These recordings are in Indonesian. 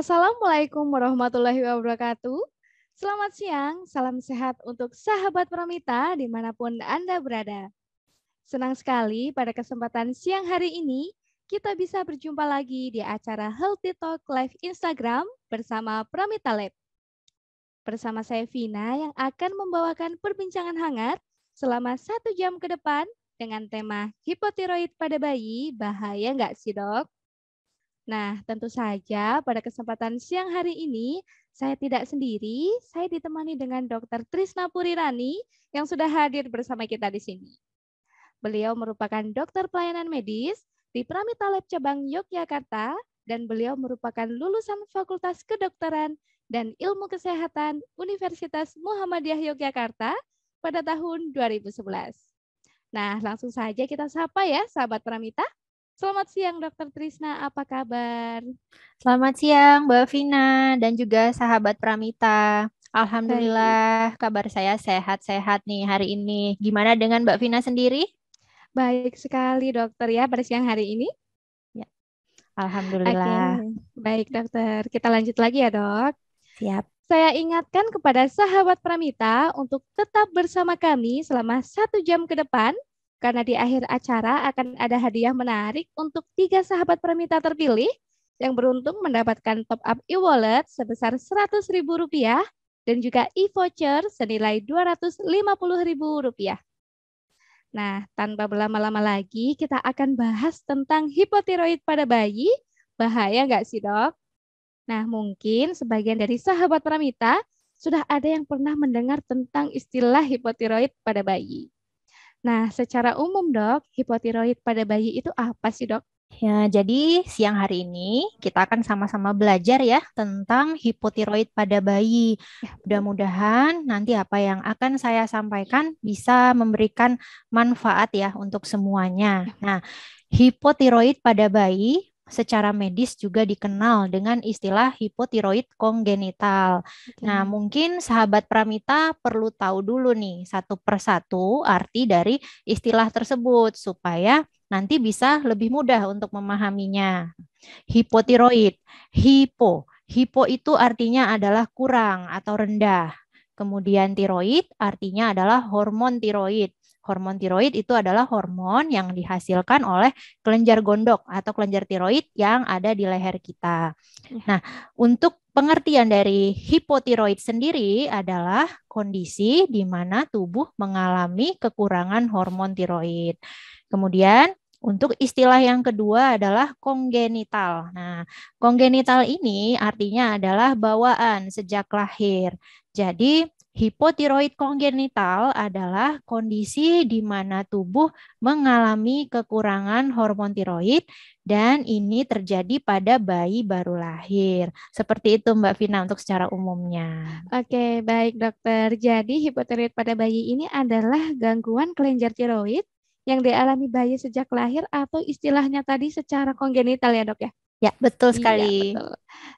Assalamualaikum warahmatullahi wabarakatuh. Selamat siang, salam sehat untuk sahabat Pramita dimanapun Anda berada. Senang sekali pada kesempatan siang hari ini, kita bisa berjumpa lagi di acara Healthy Talk Live Instagram bersama Pramita Lab. Bersama saya Vina yang akan membawakan perbincangan hangat selama 1 jam ke depan dengan tema hipotiroid pada bayi, bahaya nggak sih dok? Nah, tentu saja pada kesempatan siang hari ini, saya tidak sendiri, saya ditemani dengan Dr. Trisna Purirani yang sudah hadir bersama kita di sini. Beliau merupakan dokter pelayanan medis di Pramita Lab Cabang Yogyakarta dan beliau merupakan lulusan Fakultas Kedokteran dan Ilmu Kesehatan Universitas Muhammadiyah Yogyakarta pada tahun 2011. Nah, langsung saja kita sapa ya sahabat Pramita. Selamat siang Dr. Trisna, apa kabar? Selamat siang, Mbak Vina dan juga sahabat Pramita. Baik, Alhamdulillah, kabar saya sehat-sehat nih hari ini. Gimana dengan Mbak Vina sendiri? baik sekali dokter ya pada siang hari ini. Ya, Oke, Alhamdulillah. baik dokter. Kita lanjut lagi ya dok. Siap. Saya ingatkan kepada sahabat Pramita untuk tetap bersama kami selama 1 jam ke depan, karena di akhir acara akan ada hadiah menarik untuk 3 sahabat Pramita terpilih yang beruntung mendapatkan top up e-wallet sebesar Rp100.000 dan juga e-voucher senilai Rp250.000. Nah, tanpa berlama-lama lagi, kita akan bahas tentang hipotiroid pada bayi. Bahaya nggak sih, dok? Nah, mungkin sebagian dari sahabat Pramita sudah ada yang pernah mendengar tentang istilah hipotiroid pada bayi. Nah, secara umum, dok, hipotiroid pada bayi itu apa sih, dok? Ya, jadi siang hari ini kita akan sama-sama belajar ya tentang hipotiroid pada bayi. Ya, betul. Mudah-mudahan nanti apa yang akan saya sampaikan bisa memberikan manfaat ya untuk semuanya. Ya, Nah, hipotiroid pada bayi secara medis juga dikenal dengan istilah hipotiroid kongenital. Nah, oke. mungkin sahabat Pramita perlu tahu dulu nih satu persatu arti dari istilah tersebut supaya nanti bisa lebih mudah untuk memahaminya. Hipotiroid, hipo itu artinya adalah kurang atau rendah. Kemudian tiroid artinya adalah hormon tiroid. Hormon tiroid itu adalah hormon yang dihasilkan oleh kelenjar gondok atau kelenjar tiroid yang ada di leher kita. Ya, Nah, untuk pengertian dari hipotiroid sendiri adalah kondisi di mana tubuh mengalami kekurangan hormon tiroid. Kemudian untuk istilah yang kedua adalah kongenital. Nah, kongenital ini artinya adalah bawaan sejak lahir. Jadi, hipotiroid kongenital adalah kondisi di mana tubuh mengalami kekurangan hormon tiroid dan ini terjadi pada bayi baru lahir. Seperti itu Mbak Vina untuk secara umumnya. oke, baik dokter. Jadi hipotiroid pada bayi ini adalah gangguan kelenjar tiroid yang dialami bayi sejak lahir atau istilahnya tadi secara kongenital ya dok ya? Ya, betul Iya, sekali. betul.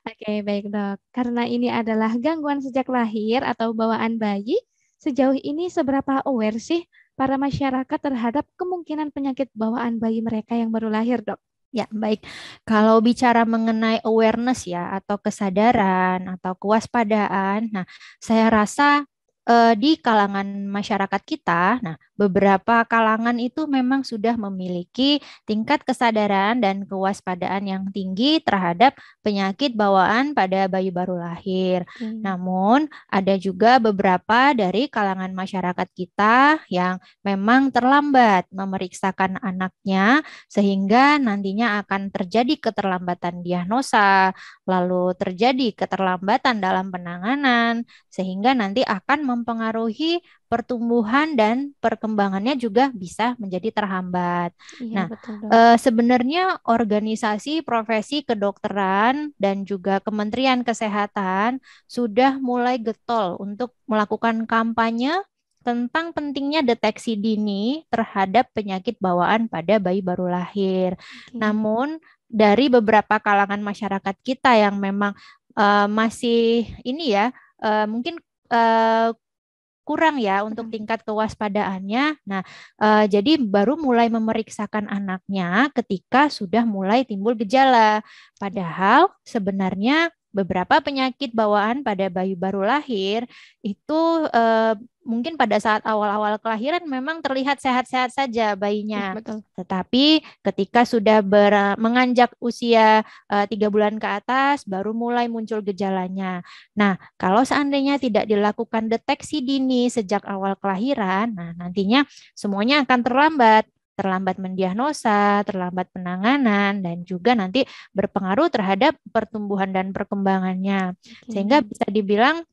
Oke, baik dok. Karena ini adalah gangguan sejak lahir atau bawaan bayi, sejauh ini seberapa aware sih para masyarakat terhadap kemungkinan penyakit bawaan bayi mereka yang baru lahir, dok? Ya, baik. Kalau bicara mengenai awareness ya atau kesadaran atau kewaspadaan, nah saya rasa di kalangan masyarakat kita, nah beberapa kalangan itu memang sudah memiliki tingkat kesadaran dan kewaspadaan yang tinggi terhadap penyakit bawaan pada bayi baru lahir. Oke. Namun ada juga beberapa dari kalangan masyarakat kita yang memang terlambat memeriksakan anaknya sehingga nantinya akan terjadi keterlambatan diagnosa, lalu terjadi keterlambatan dalam penanganan, sehingga nanti akan mempengaruhi pertumbuhan dan perkembangannya juga bisa menjadi terhambat. Iya, Nah, betul, dok. sebenarnya organisasi profesi kedokteran dan juga Kementerian Kesehatan sudah mulai getol untuk melakukan kampanye tentang pentingnya deteksi dini terhadap penyakit bawaan pada bayi baru lahir. Oke. Namun, dari beberapa kalangan masyarakat kita yang memang masih ini ya, mungkin eh, kurang ya untuk Kurang. tingkat kewaspadaannya. Nah, jadi baru mulai memeriksakan anaknya ketika sudah mulai timbul gejala. Ya. Padahal sebenarnya beberapa penyakit bawaan pada bayi baru lahir itu mungkin pada saat awal-awal kelahiran memang terlihat sehat-sehat saja bayinya. Betul. Tetapi ketika sudah menganjak usia 3 bulan ke atas, baru mulai muncul gejalanya. Nah, kalau seandainya tidak dilakukan deteksi dini sejak awal kelahiran, nah nantinya semuanya akan terlambat mendiagnosa, terlambat penanganan, dan juga nanti berpengaruh terhadap pertumbuhan dan perkembangannya. Sehingga bisa dibilang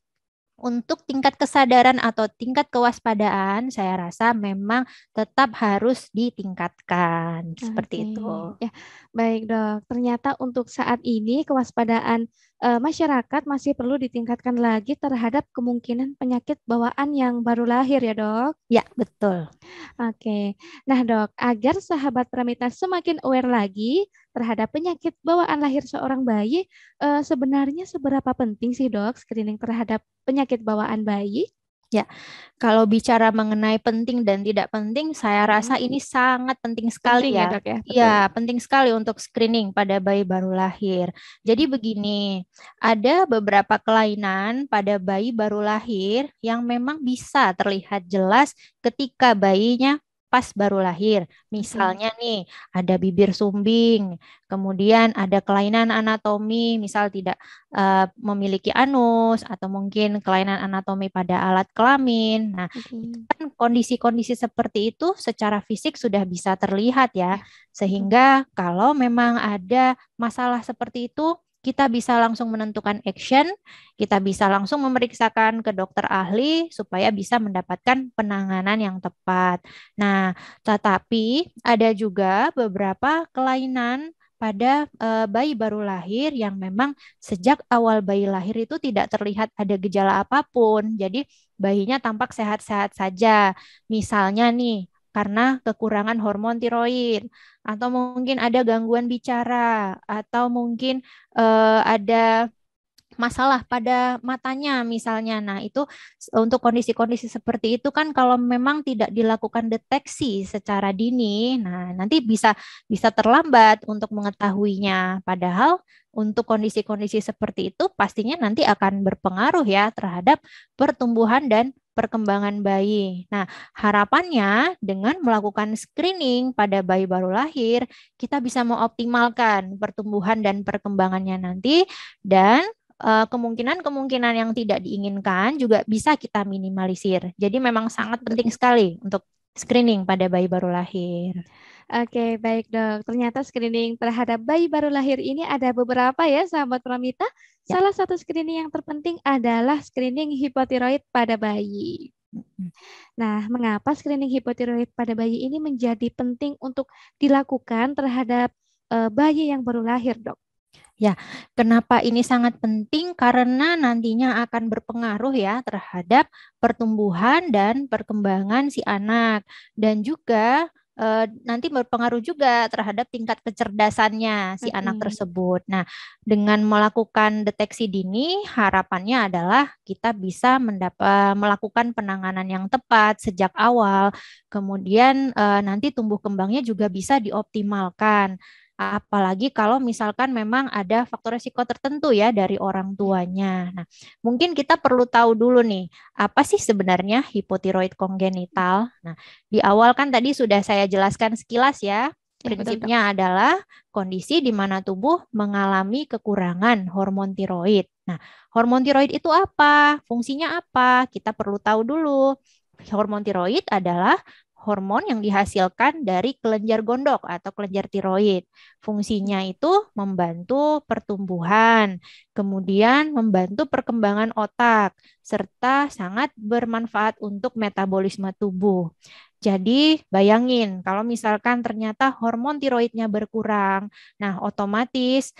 untuk tingkat kesadaran atau tingkat kewaspadaan, saya rasa memang tetap harus ditingkatkan. Seperti itu. Ya, baik dok. Ternyata untuk saat ini kewaspadaan masyarakat masih perlu ditingkatkan lagi terhadap kemungkinan penyakit bawaan yang baru lahir ya dok. Ya, betul. Oke. Nah dok, agar sahabat Pramita semakin aware lagi terhadap penyakit bawaan lahir seorang bayi, sebenarnya seberapa penting sih dok screening terhadap penyakit bawaan bayi? Ya, kalau bicara mengenai penting dan tidak penting, saya rasa ini sangat penting sekali Penting ya ya. dok ya, betul. Iya, penting sekali untuk screening pada bayi baru lahir. Jadi begini, ada beberapa kelainan pada bayi baru lahir yang memang bisa terlihat jelas ketika bayinya pas baru lahir. Misalnya nih, ada bibir sumbing, kemudian ada kelainan anatomi, misal tidak memiliki anus atau mungkin kelainan anatomi pada alat kelamin. Nah, itu kan kondisi-kondisi seperti itu secara fisik sudah bisa terlihat ya. Sehingga kalau memang ada masalah seperti itu, kita bisa langsung menentukan action, kita bisa langsung memeriksakan ke dokter ahli supaya bisa mendapatkan penanganan yang tepat. Nah, tetapi ada juga beberapa kelainan pada bayi baru lahir yang memang sejak awal bayi lahir itu tidak terlihat ada gejala apapun. Jadi bayinya tampak sehat-sehat saja. Misalnya nih, karena kekurangan hormon tiroid, atau mungkin ada gangguan bicara, atau mungkin ada masalah pada matanya misalnya. Nah, itu untuk kondisi-kondisi seperti itu kan kalau memang tidak dilakukan deteksi secara dini, nah nanti bisa terlambat untuk mengetahuinya. Padahal untuk kondisi-kondisi seperti itu pastinya nanti akan berpengaruh ya terhadap pertumbuhan dan perkembangan bayi. Nah, harapannya dengan melakukan screening pada bayi baru lahir, kita bisa mengoptimalkan pertumbuhan dan perkembangannya nanti dan kemungkinan-kemungkinan yang tidak diinginkan juga bisa kita minimalisir. Jadi memang sangat penting sekali untuk screening pada bayi baru lahir. Oke, baik dok. Ternyata screening terhadap bayi baru lahir ini ada beberapa ya, sahabat Pramita. Salah satu screening yang terpenting adalah screening hipotiroid pada bayi. Nah, mengapa screening hipotiroid pada bayi ini menjadi penting untuk dilakukan terhadap bayi yang baru lahir, dok? Ya, kenapa ini sangat penting? Karena nantinya akan berpengaruh ya terhadap pertumbuhan dan perkembangan si anak. Dan juga nanti berpengaruh juga terhadap tingkat kecerdasannya si anak tersebut. Nah, dengan melakukan deteksi dini, harapannya adalah kita bisa melakukan penanganan yang tepat sejak awal. Kemudian nanti tumbuh kembangnya juga bisa dioptimalkan. Apalagi kalau misalkan memang ada faktor risiko tertentu ya dari orang tuanya. Nah, mungkin kita perlu tahu dulu nih, apa sih sebenarnya hipotiroid kongenital? Nah, di awal kan tadi sudah saya jelaskan sekilas ya. Prinsipnya adalah kondisi di mana tubuh mengalami kekurangan hormon tiroid. Nah, hormon tiroid itu apa? Fungsinya apa? Kita perlu tahu dulu. Hormon tiroid adalah hormon yang dihasilkan dari kelenjar gondok atau kelenjar tiroid. Fungsinya itu membantu pertumbuhan, kemudian membantu perkembangan otak, serta sangat bermanfaat untuk metabolisme tubuh. Jadi bayangin kalau misalkan ternyata hormon tiroidnya berkurang, nah otomatis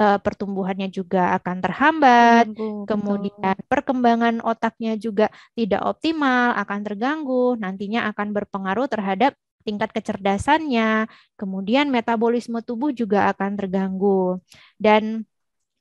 pertumbuhannya juga akan terhambat, kemudian perkembangan otaknya juga tidak optimal, akan terganggu, nantinya akan berpengaruh terhadap tingkat kecerdasannya, kemudian metabolisme tubuh juga akan terganggu. Dan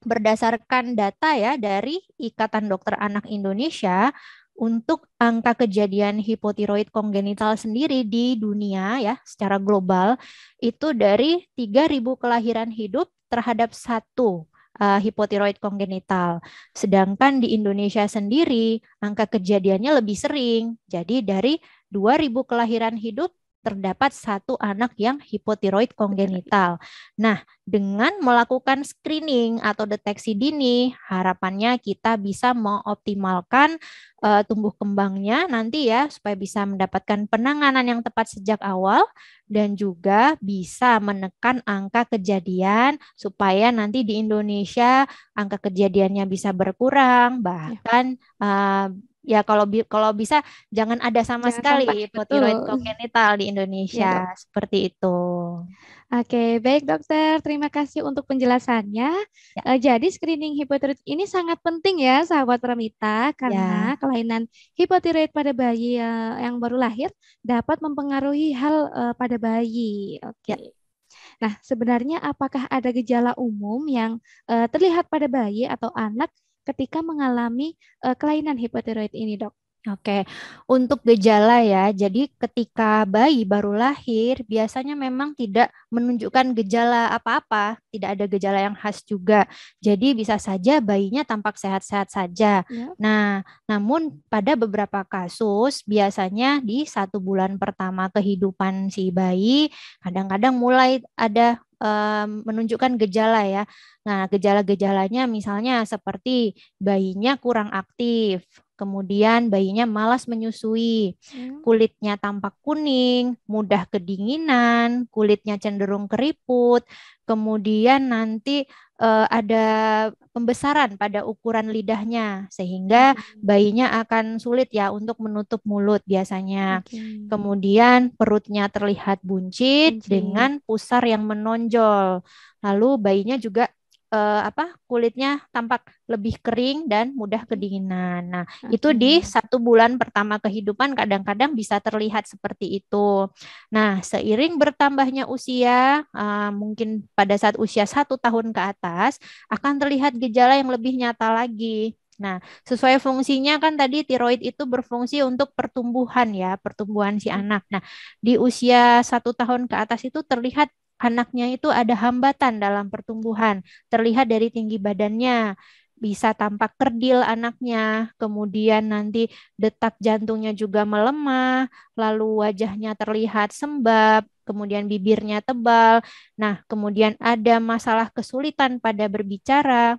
berdasarkan data ya dari Ikatan Dokter Anak Indonesia, untuk angka kejadian hipotiroid kongenital sendiri di dunia ya secara global itu dari 3.000 kelahiran hidup terhadap satu hipotiroid kongenital. Sedangkan di Indonesia sendiri angka kejadiannya lebih sering. Jadi dari 2.000 kelahiran hidup terdapat 1 anak yang hipotiroid kongenital. Nah, dengan melakukan screening atau deteksi dini, harapannya kita bisa mengoptimalkan tumbuh kembangnya nanti ya, supaya bisa mendapatkan penanganan yang tepat sejak awal dan juga bisa menekan angka kejadian supaya nanti di Indonesia angka kejadiannya bisa berkurang, bahkan ya kalau bisa jangan ada sama Jangan sampai, sekali hipotiroid betul. kongenital di Ya, Dok. Indonesia, seperti itu. Oke, baik dokter. Terima kasih untuk penjelasannya. Ya, Jadi screening hipotiroid ini sangat penting ya, sahabat Pramita, karena ya. kelainan hipotiroid pada bayi yang baru lahir dapat mempengaruhi hal pada bayi. Ya. Oke. Nah, sebenarnya apakah ada gejala umum yang terlihat pada bayi atau anak ketika mengalami kelainan hipotiroid ini, dok? Oke, untuk gejala ya, jadi ketika bayi baru lahir, biasanya memang tidak menunjukkan gejala apa-apa, tidak ada gejala yang khas juga. Jadi bisa saja bayinya tampak sehat-sehat saja. Ya. Nah, namun pada beberapa kasus, biasanya di 1 bulan pertama kehidupan si bayi, kadang-kadang mulai ada menunjukkan gejala ya. Nah, gejala-gejalanya misalnya seperti bayinya kurang aktif, kemudian bayinya malas menyusui, kulitnya tampak kuning, mudah kedinginan, kulitnya cenderung keriput, kemudian nanti ada pembesaran pada ukuran lidahnya, sehingga bayinya akan sulit ya untuk menutup mulut biasanya. Oke. Kemudian perutnya terlihat buncit Buncit. dengan pusar yang menonjol. Lalu bayinya juga kulitnya tampak lebih kering dan mudah kedinginan. Nah, itu di Oke. 1 bulan pertama kehidupan kadang-kadang bisa terlihat seperti itu. Nah, seiring bertambahnya usia, mungkin pada saat usia 1 tahun ke atas, akan terlihat gejala yang lebih nyata lagi. Nah, sesuai fungsinya kan tadi tiroid itu berfungsi untuk pertumbuhan ya, pertumbuhan si anak. Nah, di usia 1 tahun ke atas itu terlihat anaknya itu ada hambatan dalam pertumbuhan, terlihat dari tinggi badannya, bisa tampak kerdil anaknya, kemudian nanti detak jantungnya juga melemah, lalu wajahnya terlihat sembab, kemudian bibirnya tebal. Nah, kemudian ada masalah kesulitan pada berbicara,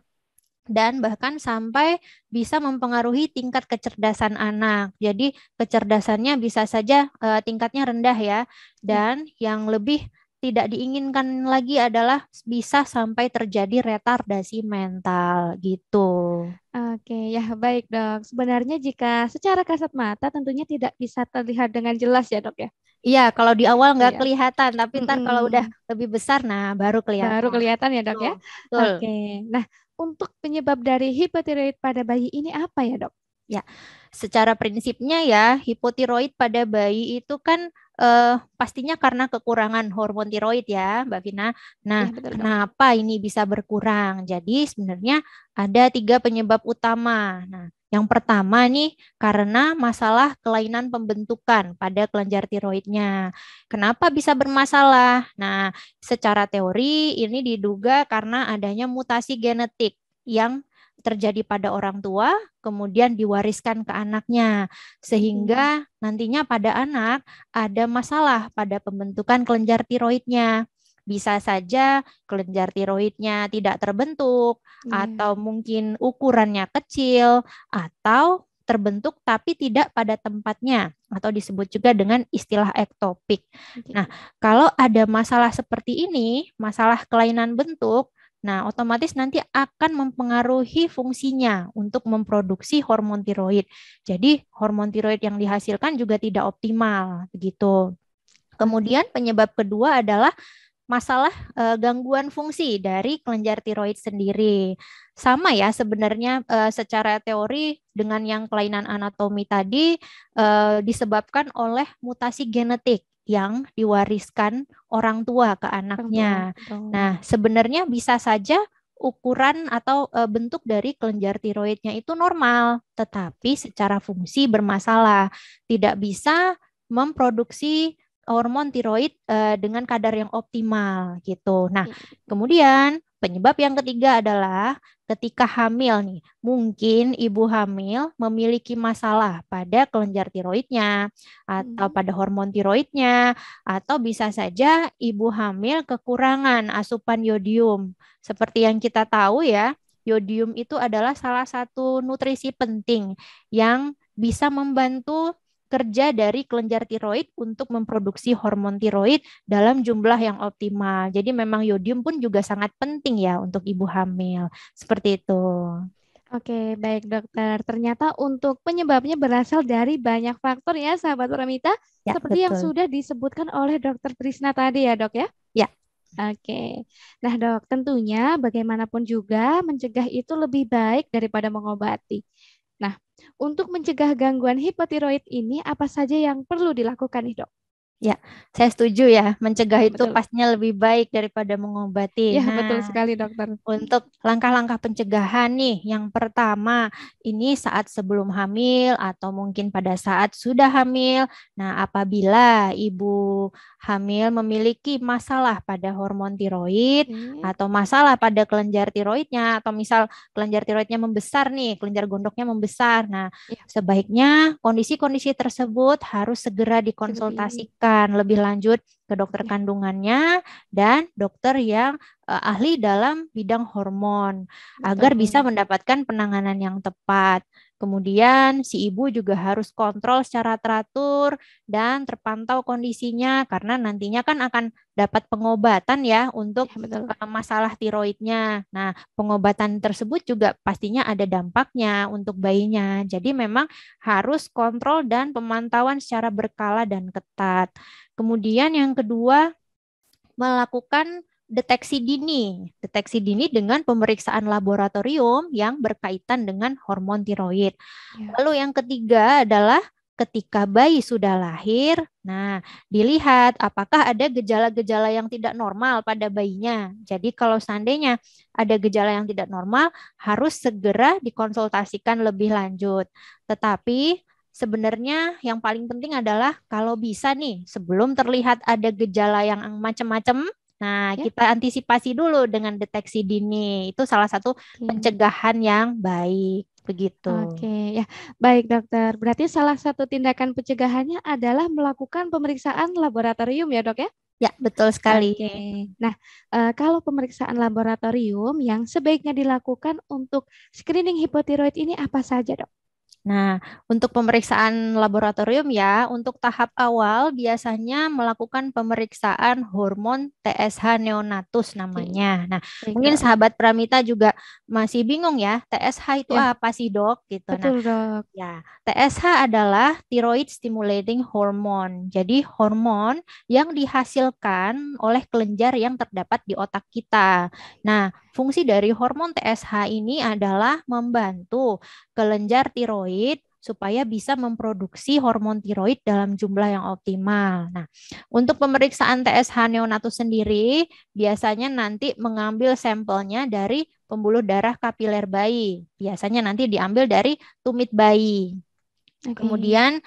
dan bahkan sampai bisa mempengaruhi tingkat kecerdasan anak. Jadi kecerdasannya bisa saja tingkatnya rendah ya, Ya. dan yang lebih tidak diinginkan lagi adalah bisa sampai terjadi retardasi mental gitu. Oke, ya baik dok. Sebenarnya jika secara kasat mata tentunya tidak bisa terlihat dengan jelas ya dok ya. Iya, kalau di awal nggak Iya. kelihatan, tapi ntar kalau udah Mm-mm. lebih besar, nah baru Baru kelihatan. kelihatan ya dok Betul, ya. betul. Oke. Nah, untuk penyebab dari hipotiroid pada bayi ini apa ya dok? Ya, secara prinsipnya ya, hipotiroid pada bayi itu kan pastinya karena kekurangan hormon tiroid ya, Mbak Vina. Nah, Ya betul dok. kenapa ini bisa berkurang? Jadi sebenarnya ada 3 penyebab utama. Nah, yang pertama nih karena masalah kelainan pembentukan pada kelenjar tiroidnya. Kenapa bisa bermasalah? Nah, secara teori ini diduga karena adanya mutasi genetik yang terjadi pada orang tua, kemudian diwariskan ke anaknya, sehingga nantinya pada anak ada masalah pada pembentukan kelenjar tiroidnya. Bisa saja kelenjar tiroidnya tidak terbentuk, Iya. atau mungkin ukurannya kecil, atau terbentuk tapi tidak pada tempatnya, atau disebut juga dengan istilah ektopik. Oke. Nah, kalau ada masalah seperti ini, masalah kelainan bentuk, nah, otomatis nanti akan mempengaruhi fungsinya untuk memproduksi hormon tiroid. Jadi, hormon tiroid yang dihasilkan juga tidak optimal, begitu. Oke. Kemudian penyebab kedua adalah masalah gangguan fungsi dari kelenjar tiroid sendiri. Sama ya sebenarnya secara teori dengan yang kelainan anatomi tadi disebabkan oleh mutasi genetik yang diwariskan orang tua ke Orang tua. anaknya. Betul. Nah, sebenarnya bisa saja ukuran atau bentuk dari kelenjar tiroidnya itu normal, tetapi secara fungsi bermasalah. Tidak bisa memproduksi hormon tiroid dengan kadar yang optimal gitu. Nah, Oke. kemudian penyebab yang ketiga adalah ketika hamil nih, mungkin ibu hamil memiliki masalah pada kelenjar tiroidnya atau Hmm. pada hormon tiroidnya, atau bisa saja ibu hamil kekurangan asupan yodium. Seperti yang kita tahu ya, yodium itu adalah salah satu nutrisi penting yang bisa membantu kerja dari kelenjar tiroid untuk memproduksi hormon tiroid dalam jumlah yang optimal. Jadi memang yodium pun juga sangat penting ya untuk ibu hamil. Seperti itu. Oke, baik dokter. Ternyata untuk penyebabnya berasal dari banyak faktor ya, sahabat Pramita, Ya, seperti yang betul. sudah disebutkan oleh dokter Trisna tadi ya dok ya. Ya. Oke. Nah dok, tentunya bagaimanapun juga mencegah itu lebih baik daripada mengobati. Nah, untuk mencegah gangguan hipotiroid ini apa saja yang perlu dilakukan nih dok? Ya, saya setuju ya. Mencegah Ya, itu betul. pastinya lebih baik daripada mengobati. Ya, betul Nah, sekali dokter. untuk langkah-langkah pencegahan nih, yang pertama ini saat sebelum hamil atau mungkin pada saat sudah hamil. Nah, apabila ibu hamil memiliki masalah pada hormon tiroid Oke. atau masalah pada kelenjar tiroidnya, atau misal kelenjar tiroidnya membesar nih, kelenjar gondoknya membesar. Nah, Ya, sebaiknya kondisi-kondisi tersebut harus segera seperti dikonsultasikan lebih lanjut ke dokter ya, kandungannya dan dokter yang ahli dalam bidang hormon agar bisa betul. mendapatkan penanganan yang tepat. Kemudian si ibu juga harus kontrol secara teratur dan terpantau kondisinya karena nantinya kan akan dapat pengobatan ya untuk Ya, betul. masalah tiroidnya. Nah, pengobatan tersebut juga pastinya ada dampaknya untuk bayinya. Jadi memang harus kontrol dan pemantauan secara berkala dan ketat. Kemudian yang kedua, melakukan deteksi dini dengan pemeriksaan laboratorium yang berkaitan dengan hormon tiroid. Ya. Lalu yang ketiga adalah ketika bayi sudah lahir, nah dilihat apakah ada gejala-gejala yang tidak normal pada bayinya. Jadi kalau seandainya ada gejala yang tidak normal, harus segera dikonsultasikan lebih lanjut. Tetapi sebenarnya yang paling penting adalah kalau bisa nih sebelum terlihat ada gejala yang macam-macam, nah Ya. kita antisipasi dulu dengan deteksi dini. Itu salah satu Oke. pencegahan yang baik. Begitu. Oke, ya. Baik, dokter. Berarti salah satu tindakan pencegahannya adalah melakukan pemeriksaan laboratorium ya, Dok ya? Ya, betul sekali. Oke. Nah, kalau pemeriksaan laboratorium yang sebaiknya dilakukan untuk screening hipotiroid ini apa saja, Dok? Nah, untuk pemeriksaan laboratorium ya, untuk tahap awal biasanya melakukan pemeriksaan hormon TSH neonatus Oke, namanya. Nah, baik, mungkin Dok. sahabat Pramita juga masih bingung ya, TSH itu Ya, apa sih, Dok? Gitu. Nah, betul, Dok. ya, TSH adalah thyroid stimulating hormone. Jadi hormon yang dihasilkan oleh kelenjar yang terdapat di otak kita. Nah, fungsi dari hormon TSH ini adalah membantu kelenjar tiroid supaya bisa memproduksi hormon tiroid dalam jumlah yang optimal. Nah, untuk pemeriksaan TSH neonatus sendiri, biasanya nanti mengambil sampelnya dari pembuluh darah kapiler bayi. Biasanya nanti diambil dari tumit bayi. Oke. Kemudian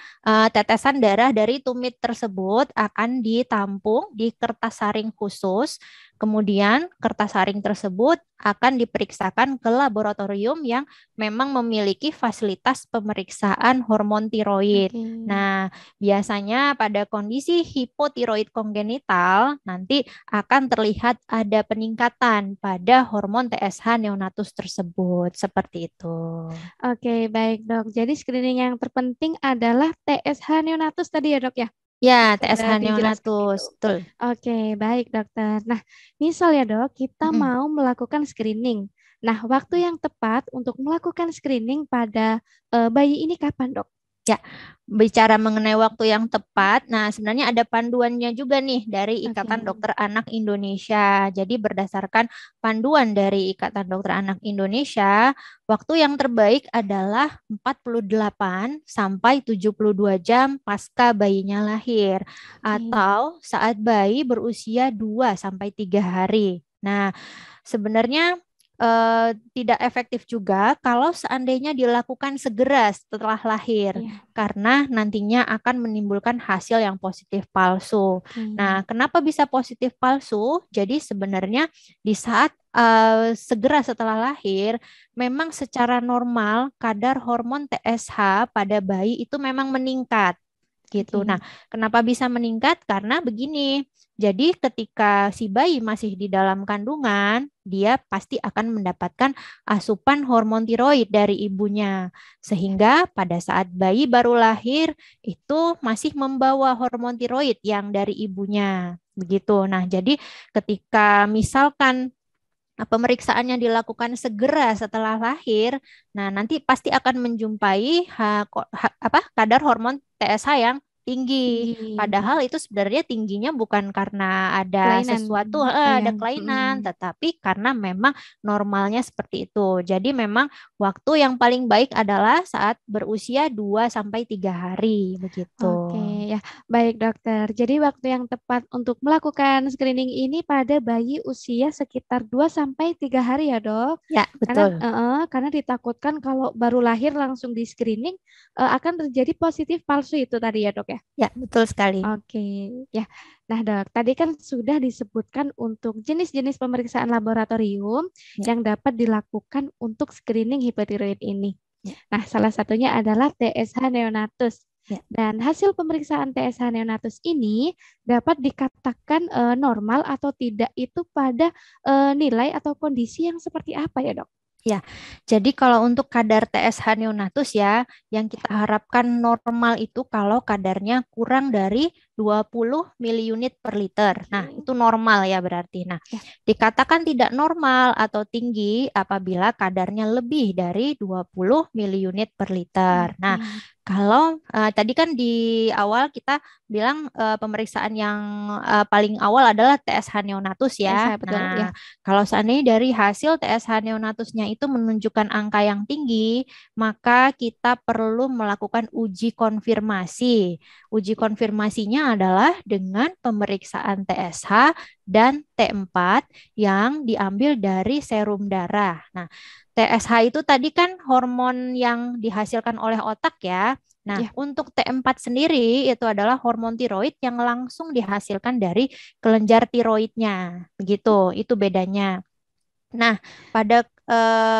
tetesan darah dari tumit tersebut akan ditampung di kertas saring khusus. Kemudian kertas saring tersebut akan diperiksakan ke laboratorium yang memang memiliki fasilitas pemeriksaan hormon tiroid. Oke. Nah, biasanya pada kondisi hipotiroid kongenital nanti akan terlihat ada peningkatan pada hormon TSH neonatus tersebut. Seperti itu. Oke, baik, Dok. Jadi screening yang terpenting adalah TSH neonatus tadi ya, Dok ya? Ya, Sudah TSH dijelaskan itu. neonatus, betul. Oke, baik dokter. Nah, misal ya dok, kita Mm-mm. mau melakukan screening. Nah, waktu yang tepat untuk melakukan screening pada bayi ini kapan dok? Ya, bicara mengenai waktu yang tepat, nah sebenarnya ada panduannya juga nih dari Oke, Ikatan Dokter Anak Indonesia. Jadi berdasarkan panduan dari Ikatan Dokter Anak Indonesia, waktu yang terbaik adalah 48 sampai 72 jam pasca bayinya lahir oke, atau saat bayi berusia 2 sampai 3 hari. Nah, sebenarnya tidak efektif juga kalau seandainya dilakukan segera setelah lahir, Iya. karena nantinya akan menimbulkan hasil yang positif palsu. Oke. Nah, kenapa bisa positif palsu? Jadi sebenarnya di saat segera setelah lahir, memang secara normal kadar hormon TSH pada bayi itu memang meningkat gitu. Nah, Oke. kenapa bisa meningkat? Karena begini. Jadi ketika si bayi masih di dalam kandungan, dia pasti akan mendapatkan asupan hormon tiroid dari ibunya. Sehingga pada saat bayi baru lahir itu masih membawa hormon tiroid yang dari ibunya. Begitu. Nah, jadi ketika misalkan pemeriksaannya dilakukan segera setelah lahir, nah nanti pasti akan menjumpai kadar hormon TSH yang tinggi. Tinggi. Padahal itu sebenarnya tingginya bukan karena ada Kelainan. sesuatu, Oh ya. ada kelainan, Mm-mm. tetapi karena memang normalnya seperti itu. Jadi memang waktu yang paling baik adalah saat berusia 2 sampai 3 hari, begitu. Oke, ya. Baik, dokter. Jadi waktu yang tepat untuk melakukan screening ini pada bayi usia sekitar 2 sampai 3 hari ya, Dok. Ya, Karena betul. karena ditakutkan kalau baru lahir langsung di screening akan terjadi positif palsu itu tadi ya, Dok ya. Ya, betul sekali. Oke, ya. Nah, Dok, tadi kan sudah disebutkan untuk jenis-jenis pemeriksaan laboratorium Ya, yang dapat dilakukan untuk screening hipotiroid ini. ya, Nah, salah satunya adalah TSH neonatus. ya. Dan hasil pemeriksaan TSH neonatus ini dapat dikatakan normal atau tidak itu pada nilai atau kondisi yang seperti apa ya, Dok? Ya, jadi kalau untuk kadar TSH neonatus ya, yang kita harapkan normal itu kalau kadarnya kurang dari 20 miliunit per liter. Nah, Oke. itu normal ya berarti. Nah, Ya, dikatakan tidak normal atau tinggi apabila kadarnya lebih dari 20 miliunit per liter. Nah, oke. kalau tadi kan di awal kita bilang pemeriksaan yang paling awal adalah TSH neonatus ya. TSH betul ya. Nah, kalau seandainya dari hasil TSH neonatusnya itu menunjukkan angka yang tinggi, maka kita perlu melakukan uji konfirmasi. Uji konfirmasinya adalah dengan pemeriksaan TSH dan T4 yang diambil dari serum darah. Nah, TSH itu tadi kan hormon yang dihasilkan oleh otak ya. Nah, Ya, untuk T4 sendiri itu adalah hormon tiroid yang langsung dihasilkan dari kelenjar tiroidnya. Begitu, itu bedanya. Nah, pada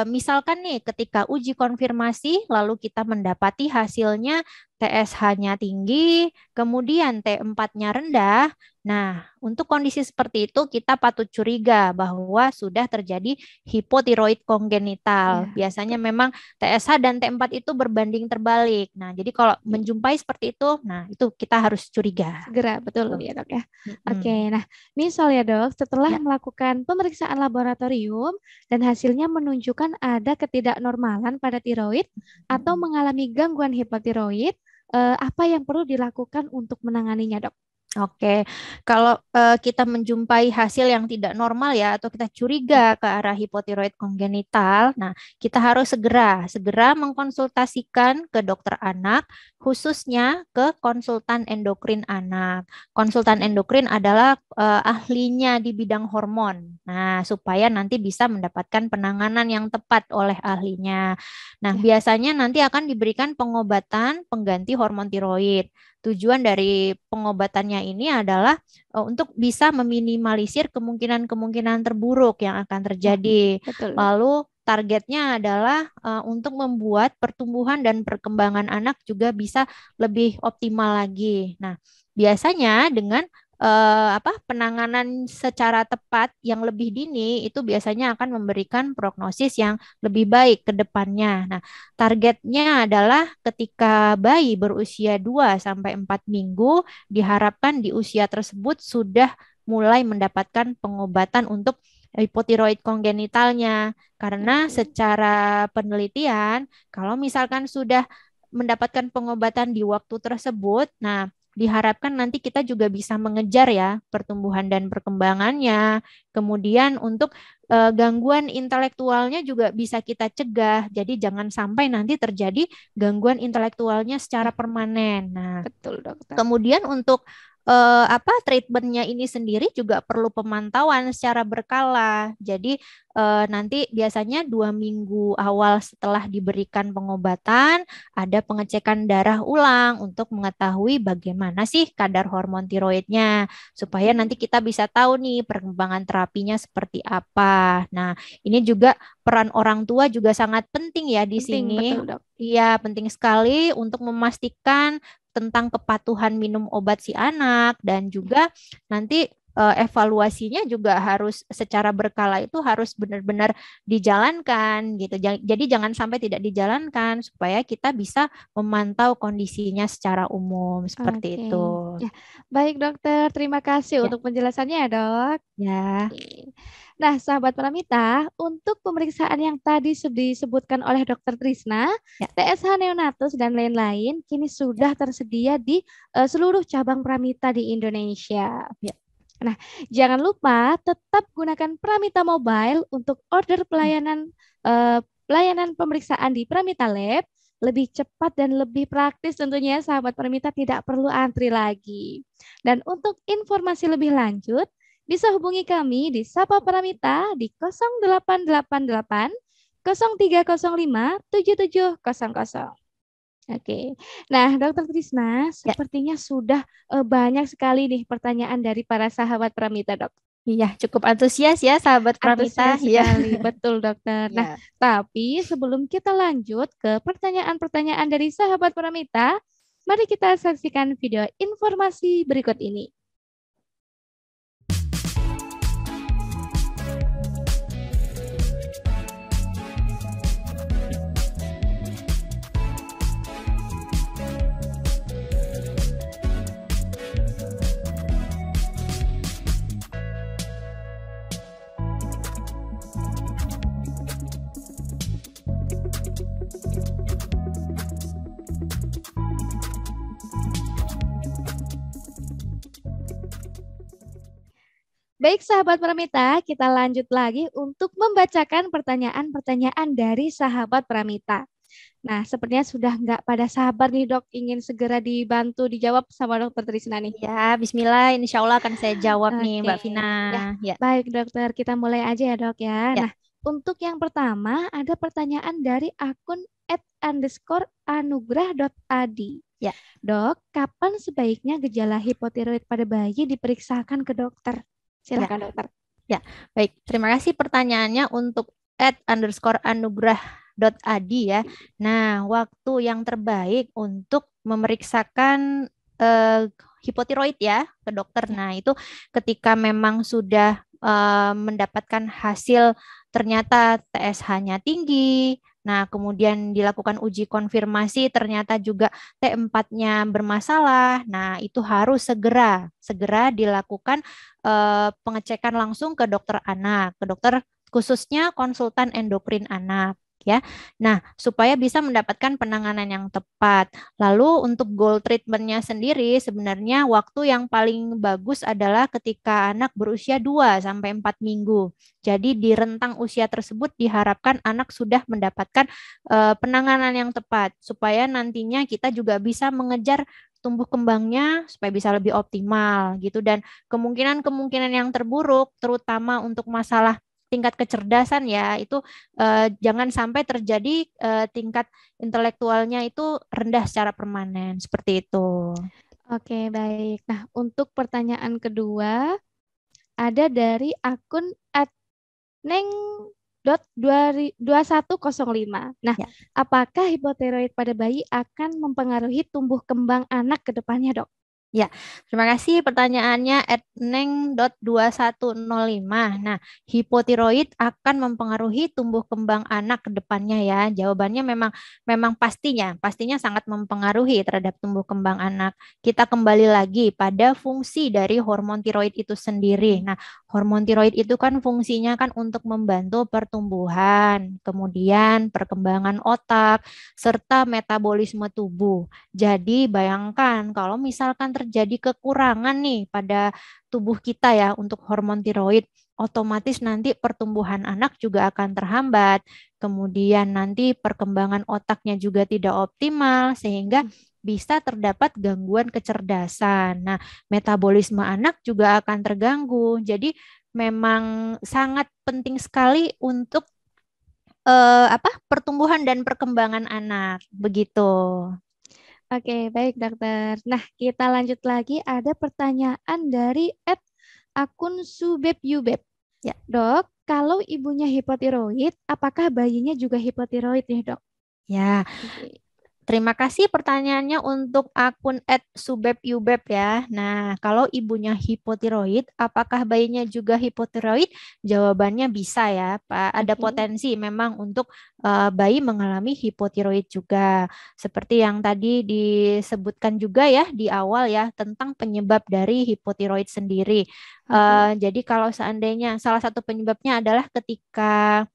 misalkan nih ketika uji konfirmasi lalu kita mendapati hasilnya TSH-nya tinggi, kemudian T4-nya rendah. Nah, untuk kondisi seperti itu kita patut curiga bahwa sudah terjadi hipotiroid kongenital. ya, Biasanya betul. memang TSH dan T4 itu berbanding terbalik. Nah, jadi kalau Ya. menjumpai seperti itu, nah itu kita harus curiga. Segera, betul Tuh. ya, Dok ya. Oke, Mm-mm. nah, misal ya, Dok, setelah Ya. melakukan pemeriksaan laboratorium dan hasilnya menunjukkan ada ketidaknormalan pada tiroid atau Mm-mm. mengalami gangguan hipotiroid, apa yang perlu dilakukan untuk menanganinya, Dok? Oke, kalau kita menjumpai hasil yang tidak normal ya, atau kita Ya, curiga ke arah hipotiroid kongenital, nah kita harus segera mengkonsultasikan ke dokter anak, khususnya ke konsultan endokrin anak. Konsultan oke. endokrin adalah ahlinya di bidang hormon. Nah, supaya nanti bisa mendapatkan penanganan yang tepat oleh ahlinya. Nah, Ya, biasanya nanti akan diberikan pengobatan pengganti hormon tiroid. Tujuan dari pengobatannya ini adalah untuk bisa meminimalisir kemungkinan-kemungkinan terburuk yang akan ya, terjadi. betul, Dok. Lalu targetnya adalah untuk membuat pertumbuhan dan perkembangan anak juga bisa lebih optimal lagi. Nah, biasanya dengan penanganan secara tepat yang lebih dini itu biasanya akan memberikan prognosis yang lebih baik ke depannya. Nah, targetnya adalah ketika bayi berusia 2 sampai 4 minggu, diharapkan di usia tersebut sudah mulai mendapatkan pengobatan untuk hipotiroid kongenitalnya. Karena Oke. secara penelitian, kalau misalkan sudah mendapatkan pengobatan di waktu tersebut, nah diharapkan nanti kita juga bisa mengejar ya pertumbuhan dan perkembangannya. Kemudian untuk gangguan intelektualnya juga bisa kita cegah. Jadi jangan sampai nanti terjadi gangguan intelektualnya secara Ya, permanen. Nah, betul, dokter. kemudian untuk treatmentnya ini sendiri juga perlu pemantauan secara berkala. Jadi nanti biasanya 2 minggu awal setelah diberikan pengobatan ada pengecekan darah ulang untuk mengetahui bagaimana sih kadar hormon tiroidnya supaya nanti kita bisa tahu nih perkembangan terapinya seperti apa. Nah, ini juga peran orang tua juga sangat penting ya di Penting, sini. betul dok. Iya, penting sekali untuk memastikan tentang kepatuhan minum obat si anak dan juga nanti evaluasinya juga harus secara berkala itu harus benar-benar dijalankan gitu. Jadi jangan sampai tidak dijalankan supaya kita bisa memantau kondisinya secara umum seperti Oke. itu. Ya, baik dokter. Terima kasih Ya, untuk penjelasannya ya dok. ya, Oke. Nah, sahabat Pramita, untuk pemeriksaan yang tadi sudah disebutkan oleh Dokter Trisna, ya, TSH neonatus dan lain-lain kini ya, sudah tersedia di seluruh cabang Pramita di Indonesia. ya. Nah, jangan lupa tetap gunakan Pramita Mobile untuk order pelayanan pemeriksaan di Pramita Lab lebih cepat dan lebih praktis tentunya sahabat Pramita tidak perlu antri lagi. Dan untuk informasi lebih lanjut bisa hubungi kami di Sapa Pramita di 0888 0305 7700. Oke. Nah, Dokter Trisna, Ya. sepertinya sudah banyak sekali nih pertanyaan dari para sahabat Pramita, Dok. Iya, cukup antusias ya sahabat Pramita. Antusias Iya. sekali, betul Dokter. Nah, Ya. tapi sebelum kita lanjut ke pertanyaan-pertanyaan dari sahabat Pramita, mari kita saksikan video informasi berikut ini. Baik sahabat Pramita, kita lanjut lagi untuk membacakan pertanyaan-pertanyaan dari sahabat Pramita. Nah, sepertinya sudah nggak pada sabar nih dok, ingin segera dibantu dijawab sama dokter Trisna nih. Ya, Bismillah, insya Allah akan saya jawab nih Oke, Mbak Vina. ya Ya, baik dokter, kita mulai aja ya dok ya. ya, Nah, untuk yang pertama ada pertanyaan dari akun @_anugrah.adi. ya. Dok, kapan sebaiknya gejala hipotiroid pada bayi diperiksakan ke dokter? Ya. Silakan dokter. Ya, baik. Terima kasih pertanyaannya untuk @_anugrah.adi ya. Nah, waktu yang terbaik untuk memeriksakan hipotiroid ya ke dokter. Nah, itu ketika memang sudah mendapatkan hasil ternyata TSH-nya tinggi. Nah, kemudian dilakukan uji konfirmasi ternyata juga T4-nya bermasalah. Nah, itu harus segera dilakukan pengecekan langsung ke dokter anak, ke dokter khususnya konsultan endokrin anak ya. Nah, supaya bisa mendapatkan penanganan yang tepat. Lalu untuk goal treatmentnya sendiri sebenarnya waktu yang paling bagus adalah ketika anak berusia 2 sampai 4 minggu. Jadi di rentang usia tersebut diharapkan anak sudah mendapatkan penanganan yang tepat supaya nantinya kita juga bisa mengejar tumbuh kembangnya supaya bisa lebih optimal gitu dan kemungkinan-kemungkinan yang terburuk terutama untuk masalah tingkat kecerdasan ya itu jangan sampai terjadi tingkat intelektualnya itu rendah secara permanen seperti itu. Oke, baik. Nah, untuk pertanyaan kedua ada dari akun @neng.2105. Nah, Ya. apakah hipotiroid pada bayi akan mempengaruhi tumbuh kembang anak ke depannya, Dok? Ya, terima kasih pertanyaannya @neng.2105. Nah, hipotiroid akan mempengaruhi tumbuh kembang anak ke depannya ya. Jawabannya memang pastinya sangat mempengaruhi terhadap tumbuh kembang anak. Kita kembali lagi pada fungsi dari hormon tiroid itu sendiri. Nah, hormon tiroid itu kan fungsinya kan untuk membantu pertumbuhan, kemudian perkembangan otak serta metabolisme tubuh. Jadi bayangkan kalau misalkan terjadi kekurangan nih pada tubuh kita ya untuk hormon tiroid, otomatis nanti pertumbuhan anak juga akan terhambat. Kemudian nanti perkembangan otaknya juga tidak optimal sehingga bisa terdapat gangguan kecerdasan. Nah, metabolisme anak juga akan terganggu. Jadi memang sangat penting sekali untuk pertumbuhan dan perkembangan anak. Begitu. Oke, baik dokter. Nah, kita lanjut lagi. Ada pertanyaan dari akun Subeb Yubeb. Ya. Dok, kalau ibunya hipotiroid, apakah bayinya juga hipotiroid nih, dok? Ya, Oke. terima kasih pertanyaannya untuk akun @subebyubeb ya. Nah, kalau ibunya hipotiroid, apakah bayinya juga hipotiroid? Jawabannya bisa ya, Pak. Ada Oke. potensi memang untuk bayi mengalami hipotiroid juga. Seperti yang tadi disebutkan juga ya di awal ya tentang penyebab dari hipotiroid sendiri. Oke. Jadi kalau seandainya salah satu penyebabnya adalah ketika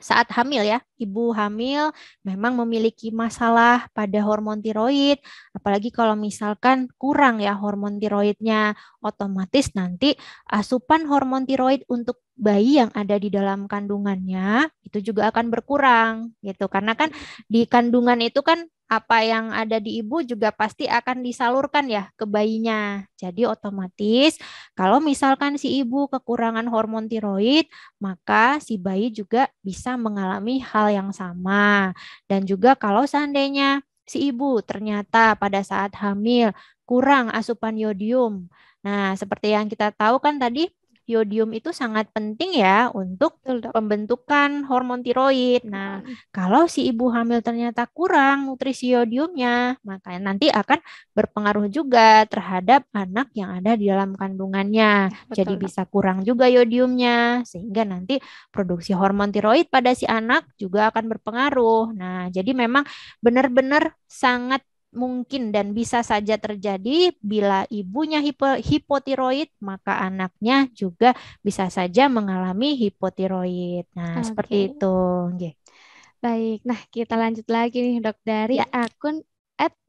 saat hamil ya, ibu hamil memang memiliki masalah pada hormon tiroid, apalagi kalau misalkan kurang ya hormon tiroidnya, otomatis nanti asupan hormon tiroid untuk bayi yang ada di dalam kandungannya itu juga akan berkurang gitu. Karena kan di kandungan itu kan apa yang ada di ibu juga pasti akan disalurkan ya ke bayinya. Jadi otomatis kalau misalkan si ibu kekurangan hormon tiroid, maka si bayi juga bisa mengalami hal yang sama. Dan juga kalau seandainya si ibu ternyata pada saat hamil kurang asupan yodium. Nah, seperti yang kita tahu kan tadi, yodium itu sangat penting ya untuk Betul, dok. pembentukan hormon tiroid. Nah, kalau si ibu hamil ternyata kurang nutrisi yodiumnya, maka nanti akan berpengaruh juga terhadap anak yang ada di dalam kandungannya. Ya, Jadi betul, dok. bisa kurang juga yodiumnya, sehingga nanti produksi hormon tiroid pada si anak juga akan berpengaruh. Nah, jadi memang benar-benar sangat mungkin dan bisa saja terjadi bila ibunya hipotiroid, maka anaknya juga bisa saja mengalami hipotiroid. Nah, seperti Oke. itu. Nggih. Baik. Nah, kita lanjut lagi nih, dok, dari Ya. akun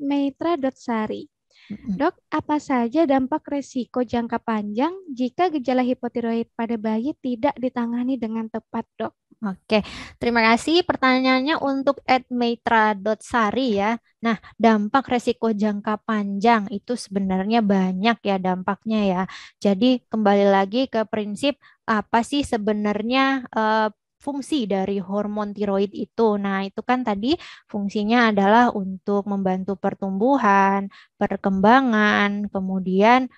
@meitra.sari. Mm-mm. Dok, apa saja dampak resiko jangka panjang jika gejala hipotiroid pada bayi tidak ditangani dengan tepat, dok? Oke, terima kasih pertanyaannya untuk @meitra.sari ya. Nah, dampak resiko jangka panjang itu sebenarnya banyak ya dampaknya ya. Jadi kembali lagi ke prinsip apa sih sebenarnya fungsi dari hormon tiroid itu. Nah, itu kan tadi fungsinya adalah untuk membantu pertumbuhan, perkembangan, kemudian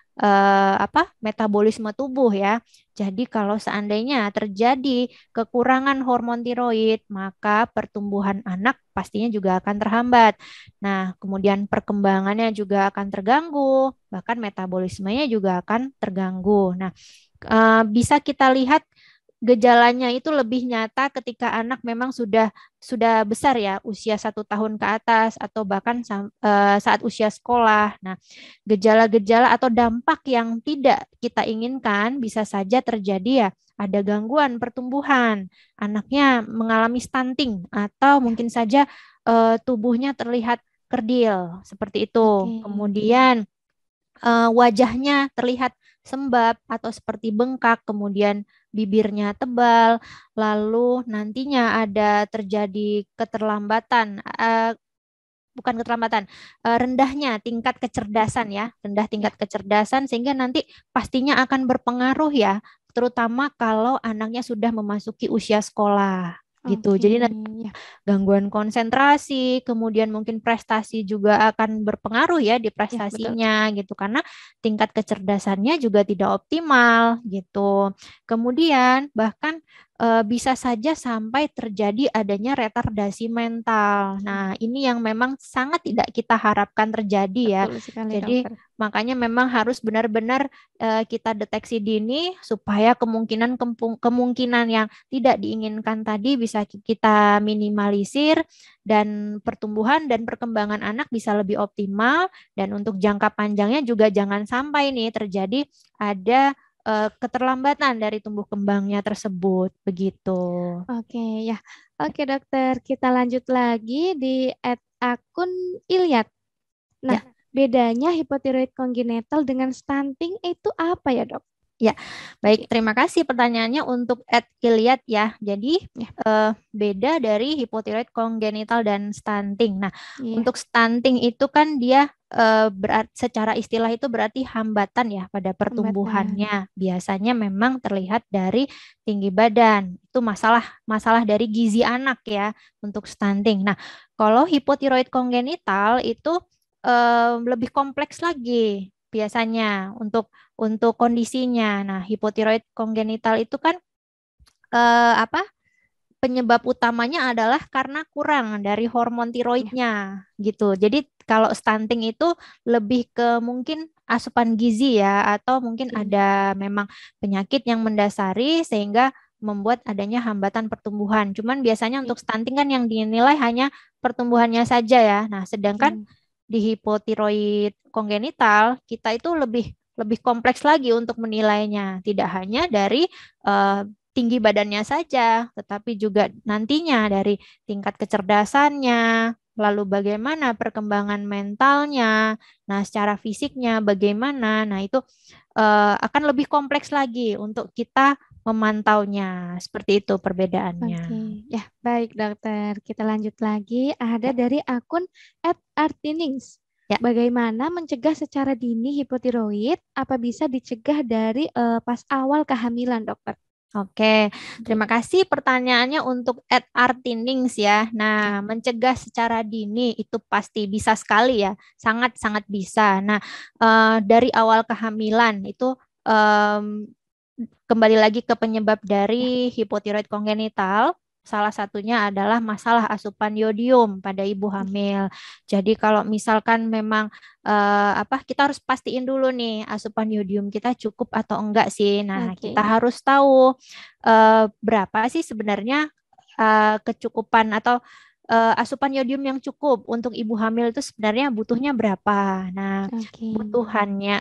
metabolisme tubuh ya. Jadi kalau seandainya terjadi kekurangan hormon tiroid, maka pertumbuhan anak pastinya juga akan terhambat. Nah, kemudian perkembangannya juga akan terganggu, bahkan metabolismenya juga akan terganggu. Nah, bisa kita lihat gejalanya itu lebih nyata ketika anak memang sudah besar ya, usia 1 tahun ke atas atau bahkan saat usia sekolah. Nah, gejala-gejala atau dampak yang tidak kita inginkan bisa saja terjadi ya. Ada gangguan pertumbuhan, anaknya mengalami stunting atau mungkin saja tubuhnya terlihat kerdil seperti Oke. itu. Kemudian wajahnya terlihat sembab atau seperti bengkak, kemudian bibirnya tebal, lalu nantinya ada terjadi keterlambatan, bukan keterlambatan, rendahnya tingkat kecerdasan ya, rendah Ya, tingkat kecerdasan sehingga nanti pastinya akan berpengaruh ya, terutama kalau anaknya sudah memasuki usia sekolah gitu. oke. Jadi Ya, gangguan konsentrasi, kemudian mungkin prestasi juga akan berpengaruh ya di ya, betul. prestasinya gitu karena tingkat kecerdasannya juga tidak optimal gitu. Kemudian bahkan bisa saja sampai terjadi adanya retardasi mental. Nah, ini yang memang sangat tidak kita harapkan terjadi ya. Betul sekali, Jadi dokter. makanya memang harus benar-benar kita deteksi dini supaya kemungkinan yang tidak diinginkan tadi bisa kita minimalisir dan pertumbuhan dan perkembangan anak bisa lebih optimal dan untuk jangka panjangnya juga jangan sampai nih terjadi ada keterlambatan dari tumbuh kembangnya tersebut begitu. Oke, ya. Oke, dokter. Kita lanjut lagi di akun Ilyat. Nah, Ya. bedanya hipotiroid kongenital dengan stunting itu apa ya, dok? Ya, baik. Terima kasih pertanyaannya untuk Ed Iliad ya. Jadi Ya. Beda dari hipotiroid kongenital dan stunting. Nah, Iya. untuk stunting itu kan dia secara istilah itu berarti hambatan ya pada Hambatan. pertumbuhannya. Biasanya memang terlihat dari tinggi badan. Itu masalah dari gizi anak ya untuk stunting. Nah, kalau hipotiroid kongenital itu lebih kompleks lagi biasanya untuk kondisinya. Nah, hipotiroid kongenital itu kan apa? Penyebab utamanya adalah karena kurang dari hormon Ya. tiroidnya gitu. Jadi kalau stunting itu lebih ke mungkin asupan gizi ya atau mungkin Oke. ada memang penyakit yang mendasari sehingga membuat adanya hambatan pertumbuhan. Cuman biasanya Ya. untuk stunting kan yang dinilai hanya pertumbuhannya saja ya. Nah, sedangkan Hmm. di hipotiroid kongenital kita itu lebih lebih kompleks lagi untuk menilainya. Tidak hanya dari eh, tinggi badannya saja, tetapi juga nantinya dari tingkat kecerdasannya, lalu bagaimana perkembangan mentalnya, nah secara fisiknya bagaimana, nah itu akan lebih kompleks lagi untuk kita memantaunya. Seperti itu perbedaannya. Oke, ya baik dokter. Kita lanjut lagi. Ada Ya, dari akun @artinings. ya. Bagaimana mencegah secara dini hipotiroid? Apa bisa dicegah dari pas awal kehamilan, dokter? Oke, Oke. terima kasih pertanyaannya untuk Ed Artinings ya. Ya. Nah, mencegah secara dini itu pasti bisa sekali ya, sangat-sangat bisa. Nah, dari awal kehamilan itu kembali lagi ke penyebab Ya. dari hipotiroid kongenital. Salah satunya adalah masalah asupan yodium pada ibu hamil. Jadi kalau misalkan memang kita harus pastiin dulu nih asupan yodium kita cukup atau enggak sih. Nah, kita Oke. harus tahu berapa sih sebenarnya kecukupan atau asupan yodium yang cukup untuk ibu hamil itu sebenarnya butuhnya berapa. Nah, Oke.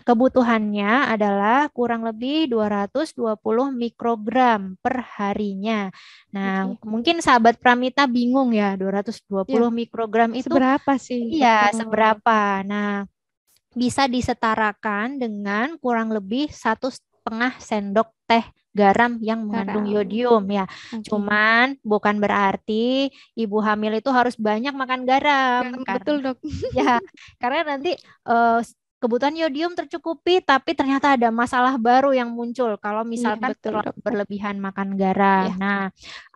kebutuhannya adalah kurang lebih 220 mikrogram per harinya. Nah, Oke. mungkin sahabat Pramita bingung ya, Ya, 220 mikrogram itu seberapa sih, iya dokter? seberapa. Nah, bisa disetarakan dengan kurang lebih 1,5 sendok teh garam yang mengandung Garam. yodium ya. Oke. Cuman bukan berarti ibu hamil itu harus banyak makan garam Garam betul, karena dok. ya karena nanti eh, kebutuhan yodium tercukupi tapi ternyata ada masalah baru yang muncul kalau Iya, misalkan betul, terlalu dokter. berlebihan makan garam. Ya, Nah,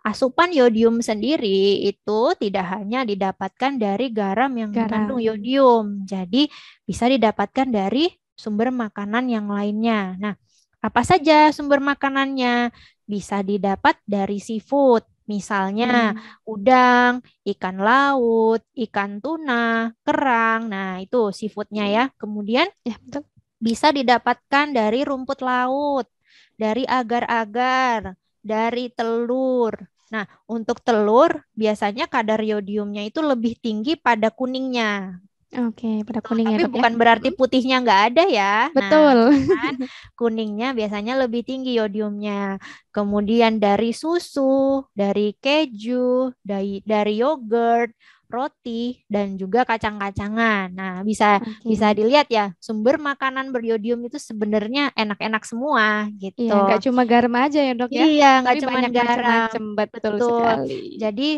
asupan yodium sendiri itu tidak hanya didapatkan dari garam yang mengandung garam. yodium. Jadi bisa didapatkan dari sumber makanan yang lainnya. Nah, apa saja sumber makanannya? Bisa didapat dari seafood, misalnya Hmm. udang, ikan laut, ikan tuna, kerang. Nah, itu seafoodnya ya. Kemudian Ya, betul. bisa didapatkan dari rumput laut, dari agar-agar, dari telur. Nah, untuk telur biasanya kadar yodiumnya itu lebih tinggi pada kuningnya. Oke, pada Tuh, kuning ya, tapi dok ya. bukan berarti Mm-mm. putihnya nggak ada ya. Nah, Betul. cuman kuningnya biasanya lebih tinggi yodiumnya. Kemudian dari susu, dari keju, dari yogurt, roti, dan juga kacang-kacangan. Nah, bisa Oke. bisa dilihat ya, sumber makanan beryodium itu sebenarnya enak-enak semua Iya, gitu. nggak cuma garam aja ya, dok ya, Iya, nggak tapi cuman banyak garam. macam-macam. Betul Betul. sekali. Jadi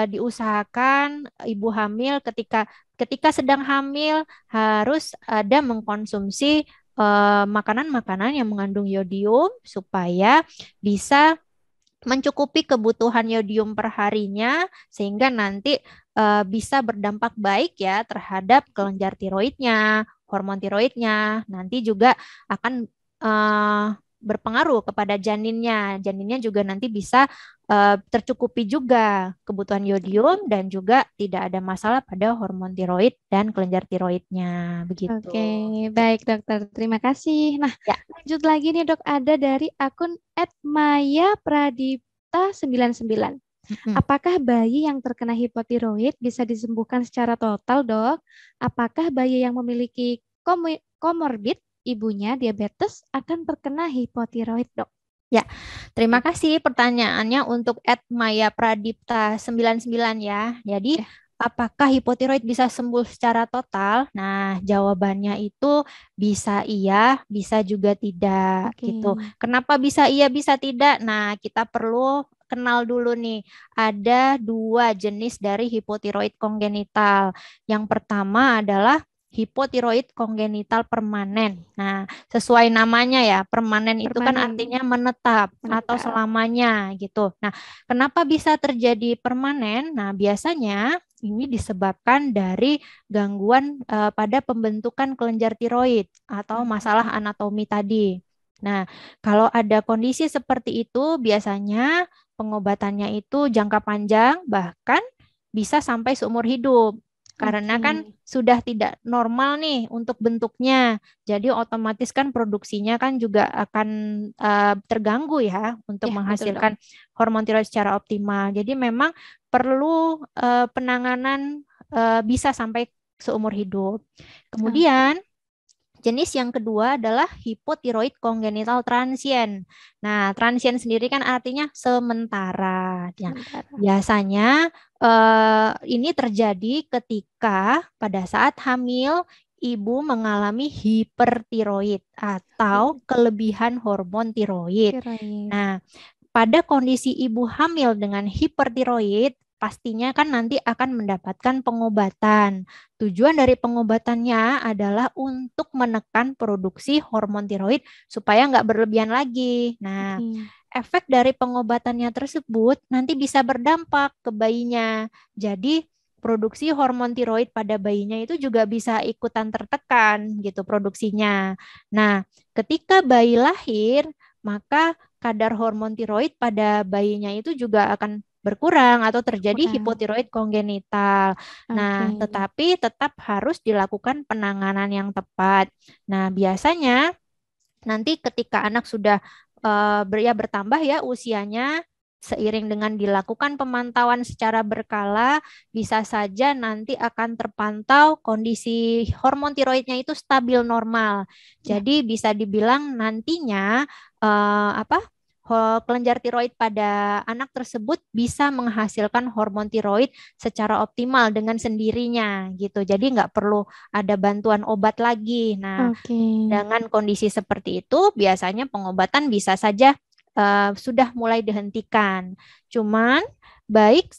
diusahakan ibu hamil ketika ketika sedang hamil harus ada mengkonsumsi makanan-makanan yang mengandung yodium supaya bisa mencukupi kebutuhan yodium per harinya sehingga nanti bisa berdampak baik ya terhadap kelenjar tiroidnya, hormon tiroidnya. Nanti juga akan eh, berpengaruh kepada janinnya. Janinnya juga nanti bisa tercukupi juga kebutuhan yodium dan juga tidak ada masalah pada hormon tiroid dan kelenjar tiroidnya. Begitu. Oke, baik dokter. Terima kasih. Nah, Ya. lanjut lagi nih dok. Ada dari akun @maya_pradipta 99. Mm-mm. Apakah bayi yang terkena hipotiroid bisa disembuhkan secara total, dok? Apakah bayi yang memiliki komorbid, ibunya diabetes, akan terkena hipotiroid, dok? Ya, terima kasih pertanyaannya untuk Maya Pradipta 99 ya. Jadi Ya. apakah hipotiroid bisa sembuh secara total? Nah, jawabannya itu bisa iya, bisa juga tidak Oke. gitu. Kenapa bisa iya, bisa tidak? Nah, kita perlu kenal dulu nih. Ada dua jenis dari hipotiroid kongenital. Yang pertama adalah hipotiroid kongenital permanen. Nah, sesuai namanya ya, permanen itu kan Permanen, artinya menetap atau menetap. selamanya gitu. Nah, kenapa bisa terjadi permanen? Nah, biasanya ini disebabkan dari gangguan pada pembentukan kelenjar tiroid atau masalah Oke. anatomi tadi. Nah, kalau ada kondisi seperti itu, biasanya pengobatannya itu jangka panjang, bahkan bisa sampai seumur hidup. Karena Oke. kan sudah tidak normal nih untuk bentuknya. Jadi otomatis kan produksinya kan juga akan terganggu ya untuk Ya, betul dok. menghasilkan hormon tiroid secara optimal. Jadi memang perlu penanganan bisa sampai seumur hidup. Oke. Kemudian jenis yang kedua adalah hipotiroid kongenital transien. Nah, transien sendiri kan artinya sementara. Ya, Sementara. biasanya ini terjadi ketika pada saat hamil ibu mengalami hipertiroid atau kelebihan hormon tiroid. Tiroid. Nah, pada kondisi ibu hamil dengan hipertiroid, pastinya kan nanti akan mendapatkan pengobatan. Tujuan dari pengobatannya adalah untuk menekan produksi hormon tiroid supaya nggak berlebihan lagi. Nah, Oke. efek dari pengobatannya tersebut nanti bisa berdampak ke bayinya. Jadi, produksi hormon tiroid pada bayinya itu juga bisa ikutan tertekan gitu produksinya. Nah, ketika bayi lahir, maka kadar hormon tiroid pada bayinya itu juga akan berkurang atau terjadi Berkurang. hipotiroid kongenital. Oke. Nah, tetapi tetap harus dilakukan penanganan yang tepat. Nah, biasanya nanti ketika anak sudah bertambah ya usianya, seiring dengan dilakukan pemantauan secara berkala, bisa saja nanti akan terpantau kondisi hormon tiroidnya itu stabil normal. Ya. Jadi bisa dibilang nantinya kelenjar tiroid pada anak tersebut bisa menghasilkan hormon tiroid secara optimal dengan sendirinya gitu. Jadi nggak perlu ada bantuan obat lagi. Nah, Oke. dengan kondisi seperti itu, biasanya pengobatan bisa saja sudah mulai dihentikan. Cuman baik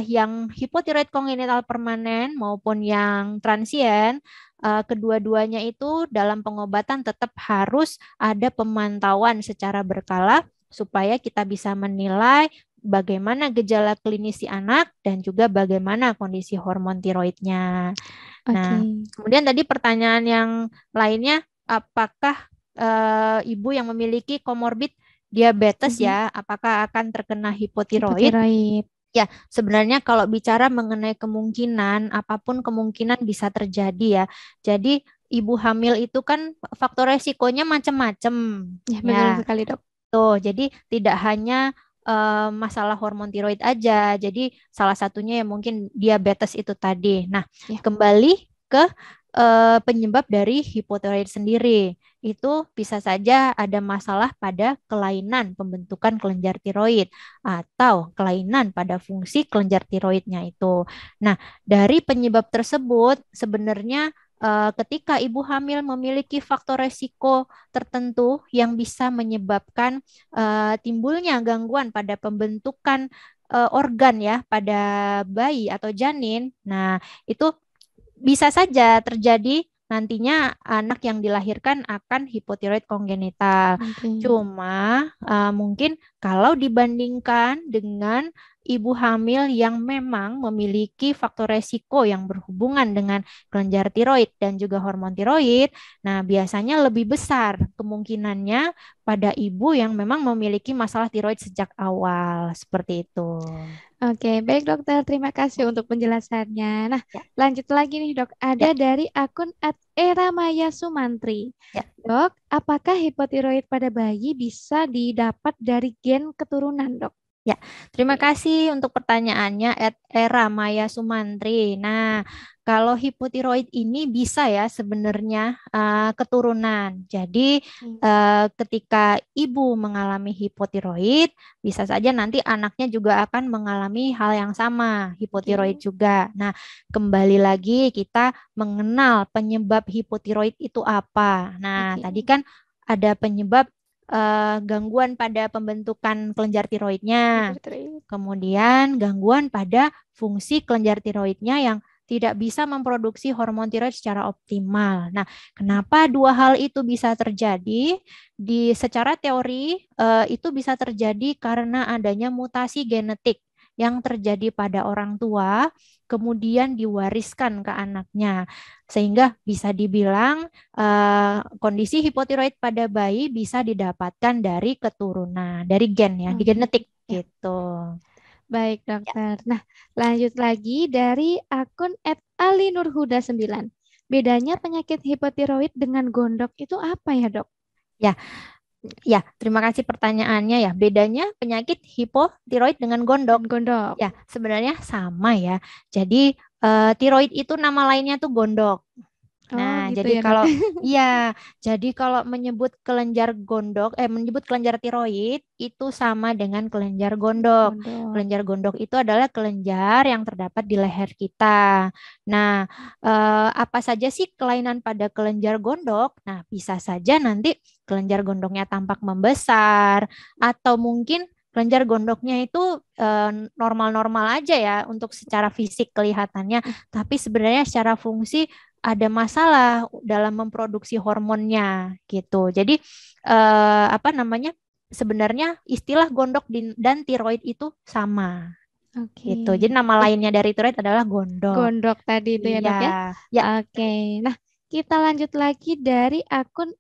yang hipotiroid kongenital permanen maupun yang transien, kedua-duanya itu dalam pengobatan tetap harus ada pemantauan secara berkala supaya kita bisa menilai bagaimana gejala klinis si anak dan juga bagaimana kondisi hormon tiroidnya. Oke. Nah, kemudian tadi pertanyaan yang lainnya, apakah ibu yang memiliki komorbid diabetes Mhm. ya, apakah akan terkena hipotiroid? Hipotiroid. Ya, sebenarnya kalau bicara mengenai kemungkinan, apapun kemungkinan bisa terjadi ya. Jadi ibu hamil itu kan faktor resikonya macam-macam. Ya, betul Ya, sekali, Dok. tuh, jadi tidak hanya masalah hormon tiroid aja. Jadi salah satunya ya mungkin diabetes itu tadi. Nah, Ya. kembali ke penyebab dari hipotiroid sendiri. Itu bisa saja ada masalah pada kelainan pembentukan kelenjar tiroid atau kelainan pada fungsi kelenjar tiroidnya itu. Nah, dari penyebab tersebut sebenarnya ketika ibu hamil memiliki faktor resiko tertentu yang bisa menyebabkan timbulnya gangguan pada pembentukan organ ya pada bayi atau janin. Nah, itu bisa saja terjadi nantinya anak yang dilahirkan akan hipotiroid kongenital. Oke. Cuma mungkin kalau dibandingkan dengan ibu hamil yang memang memiliki faktor resiko yang berhubungan dengan kelenjar tiroid dan juga hormon tiroid, nah biasanya lebih besar kemungkinannya pada ibu yang memang memiliki masalah tiroid sejak awal, seperti itu. Oke, baik dokter. Terima kasih untuk penjelasannya. Nah, Ya, lanjut lagi nih dok. Ada ya, dari akun @eramaya Sumantri. ya. Dok, apakah hipotiroid pada bayi bisa didapat dari gen keturunan dok? Ya, terima kasih untuk pertanyaannya, Era Maya Sumantri. Nah, kalau hipotiroid ini bisa ya sebenarnya keturunan. Jadi, ketika ibu mengalami hipotiroid, bisa saja nanti anaknya juga akan mengalami hal yang sama, hipotiroid juga. Nah, kembali lagi kita mengenal penyebab hipotiroid itu apa. Nah, tadi kan ada penyebab gangguan pada pembentukan kelenjar tiroidnya, kemudian gangguan pada fungsi kelenjar tiroidnya yang tidak bisa memproduksi hormon tiroid secara optimal. Nah, kenapa dua hal itu bisa terjadi? Secara teori itu bisa terjadi karena adanya mutasi genetik yang terjadi pada orang tua, kemudian diwariskan ke anaknya, sehingga bisa dibilang kondisi hipotiroid pada bayi bisa didapatkan dari keturunan, dari gen ya, di genetik gitu. Baik, dokter. Nah, lanjut lagi dari akun @alinurhuda9. Bedanya penyakit hipotiroid dengan gondok itu apa ya, dok? Ya, terima kasih pertanyaannya ya. Bedanya penyakit hipotiroid dengan gondok. Gondok. Ya, sebenarnya sama ya. Jadi tiroid itu nama lainnya tuh gondok. Nah, gitu jadi ya, dok. kalau iya, jadi kalau menyebut kelenjar gondok, menyebut kelenjar tiroid itu sama dengan kelenjar gondok. Gondok. Kelenjar gondok itu adalah kelenjar yang terdapat di leher kita. Nah, apa saja sih kelainan pada kelenjar gondok? Nah, bisa saja nanti kelenjar gondoknya tampak membesar atau mungkin kelenjar gondoknya itu normal-normal aja ya untuk secara fisik kelihatannya, tapi sebenarnya secara fungsi ada masalah dalam memproduksi hormonnya gitu. Jadi apa namanya? Sebenarnya istilah gondok dan tiroid itu sama. Gitu. Jadi nama lainnya dari tiroid adalah gondok. Gondok tadi itu ya, dok ya. Ya. Oke. Nah, kita lanjut lagi dari akun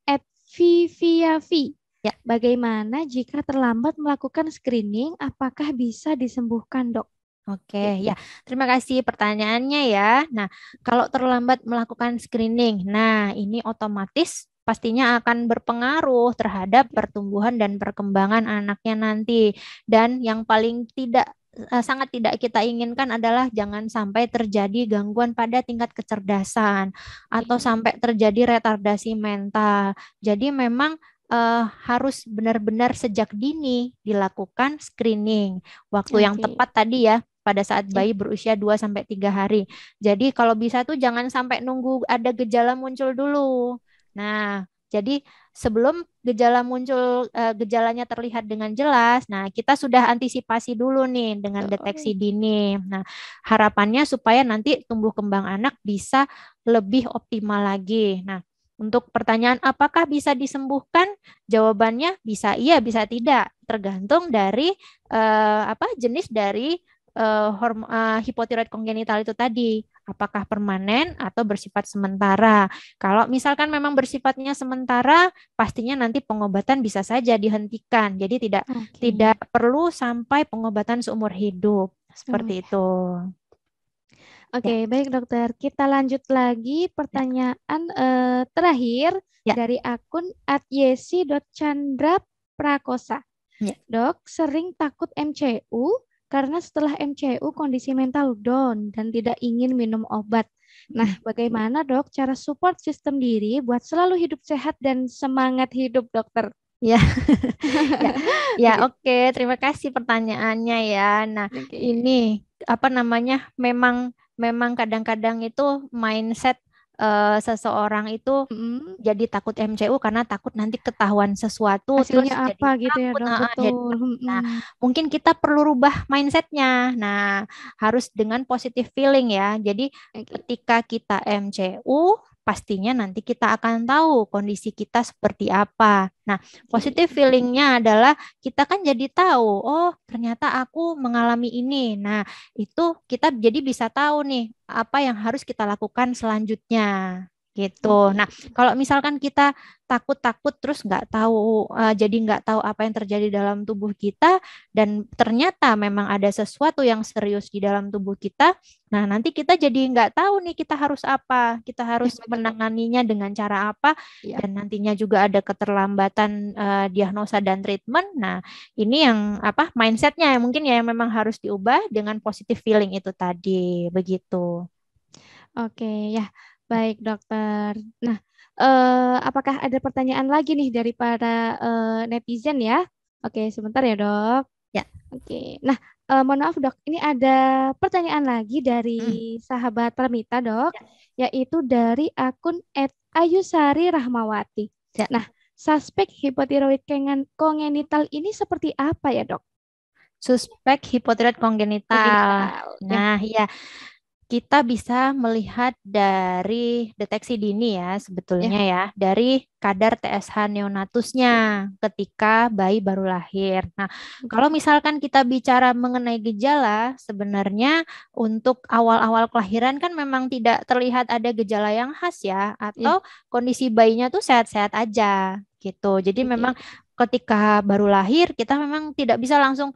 @viviavi. Ya. Bagaimana jika terlambat melakukan screening, apakah bisa disembuhkan, dok? Oke, ya. Terima kasih pertanyaannya ya. Nah, kalau terlambat melakukan screening, nah ini otomatis pastinya akan berpengaruh terhadap pertumbuhan dan perkembangan anaknya nanti. Dan yang paling sangat tidak kita inginkan adalah jangan sampai terjadi gangguan pada tingkat kecerdasan atau sampai terjadi retardasi mental. Jadi memang harus benar-benar sejak dini dilakukan screening. Waktu yang tepat tadi ya, pada saat bayi berusia 2-3 hari. Jadi kalau bisa tuh jangan sampai nunggu ada gejala muncul dulu. Nah, jadi sebelum gejalanya terlihat dengan jelas, nah kita sudah antisipasi dulu nih dengan deteksi dini. Nah, harapannya supaya nanti tumbuh kembang anak bisa lebih optimal lagi. Nah, untuk pertanyaan apakah bisa disembuhkan? Jawabannya bisa iya, bisa tidak, tergantung dari jenis dari hipotiroid kongenital itu tadi, apakah permanen atau bersifat sementara. Kalau misalkan memang bersifatnya sementara, pastinya nanti pengobatan bisa saja dihentikan. Jadi tidak perlu sampai pengobatan seumur hidup. Seperti itu. Oke, baik dokter. Kita lanjut lagi pertanyaan terakhir dari akun @yesi.chandraprakosa. Dok, sering takut MCU karena setelah MCU kondisi mental down dan tidak ingin minum obat. Nah, bagaimana dok cara support sistem diri buat selalu hidup sehat dan semangat hidup, dokter? Ya, oke. Terima kasih pertanyaannya ya. Nah, ini apa namanya? Memang kadang-kadang itu mindset seseorang itu jadi takut MCU karena takut nanti ketahuan sesuatu terus Hasilnya jadi apa gitu ya, takut. dok? Betul. Nah, mungkin kita perlu rubah mindsetnya. Nah, harus dengan positive feeling ya. Jadi ketika kita MCU, pastinya nanti kita akan tahu kondisi kita seperti apa. Nah, positive feelingnya adalah kita kan jadi tahu, oh ternyata aku mengalami ini. Nah, itu kita jadi bisa tahu nih apa yang harus kita lakukan selanjutnya. gitu. Nah, kalau misalkan kita takut-takut terus nggak tahu, jadi nggak tahu apa yang terjadi dalam tubuh kita, dan ternyata memang ada sesuatu yang serius di dalam tubuh kita, nah nanti kita jadi nggak tahu nih kita harus apa, kita harus betul, Dok. menanganinya dengan cara apa, Iya. dan nantinya juga ada keterlambatan diagnosa dan treatment. Nah, ini yang apa mindsetnya yang mungkin ya yang memang harus diubah dengan positive feeling itu tadi, begitu. Oke, ya. Baik, dokter. Nah, apakah ada pertanyaan lagi nih dari para netizen ya? Oke, sebentar ya, Dok. Ya. Oke. Nah, mohon maaf, Dok. Ini ada pertanyaan lagi dari Hmm. sahabat Pramita, Dok, yaitu dari akun @ayusari Rahmawati. Ya. Nah, suspek hipotiroid kongenital ini seperti apa ya, Dok? Suspek hipotiroid kongenital. Kongenital, ya. Nah, ya. Kita bisa melihat dari deteksi dini ya sebetulnya Ya. ya dari kadar TSH neonatusnya ketika bayi baru lahir. Nah, kalau misalkan kita bicara mengenai gejala, sebenarnya untuk awal-awal kelahiran kan memang tidak terlihat ada gejala yang khas ya, atau kondisi bayinya tuh sehat-sehat aja gitu. Jadi memang ketika baru lahir kita memang tidak bisa langsung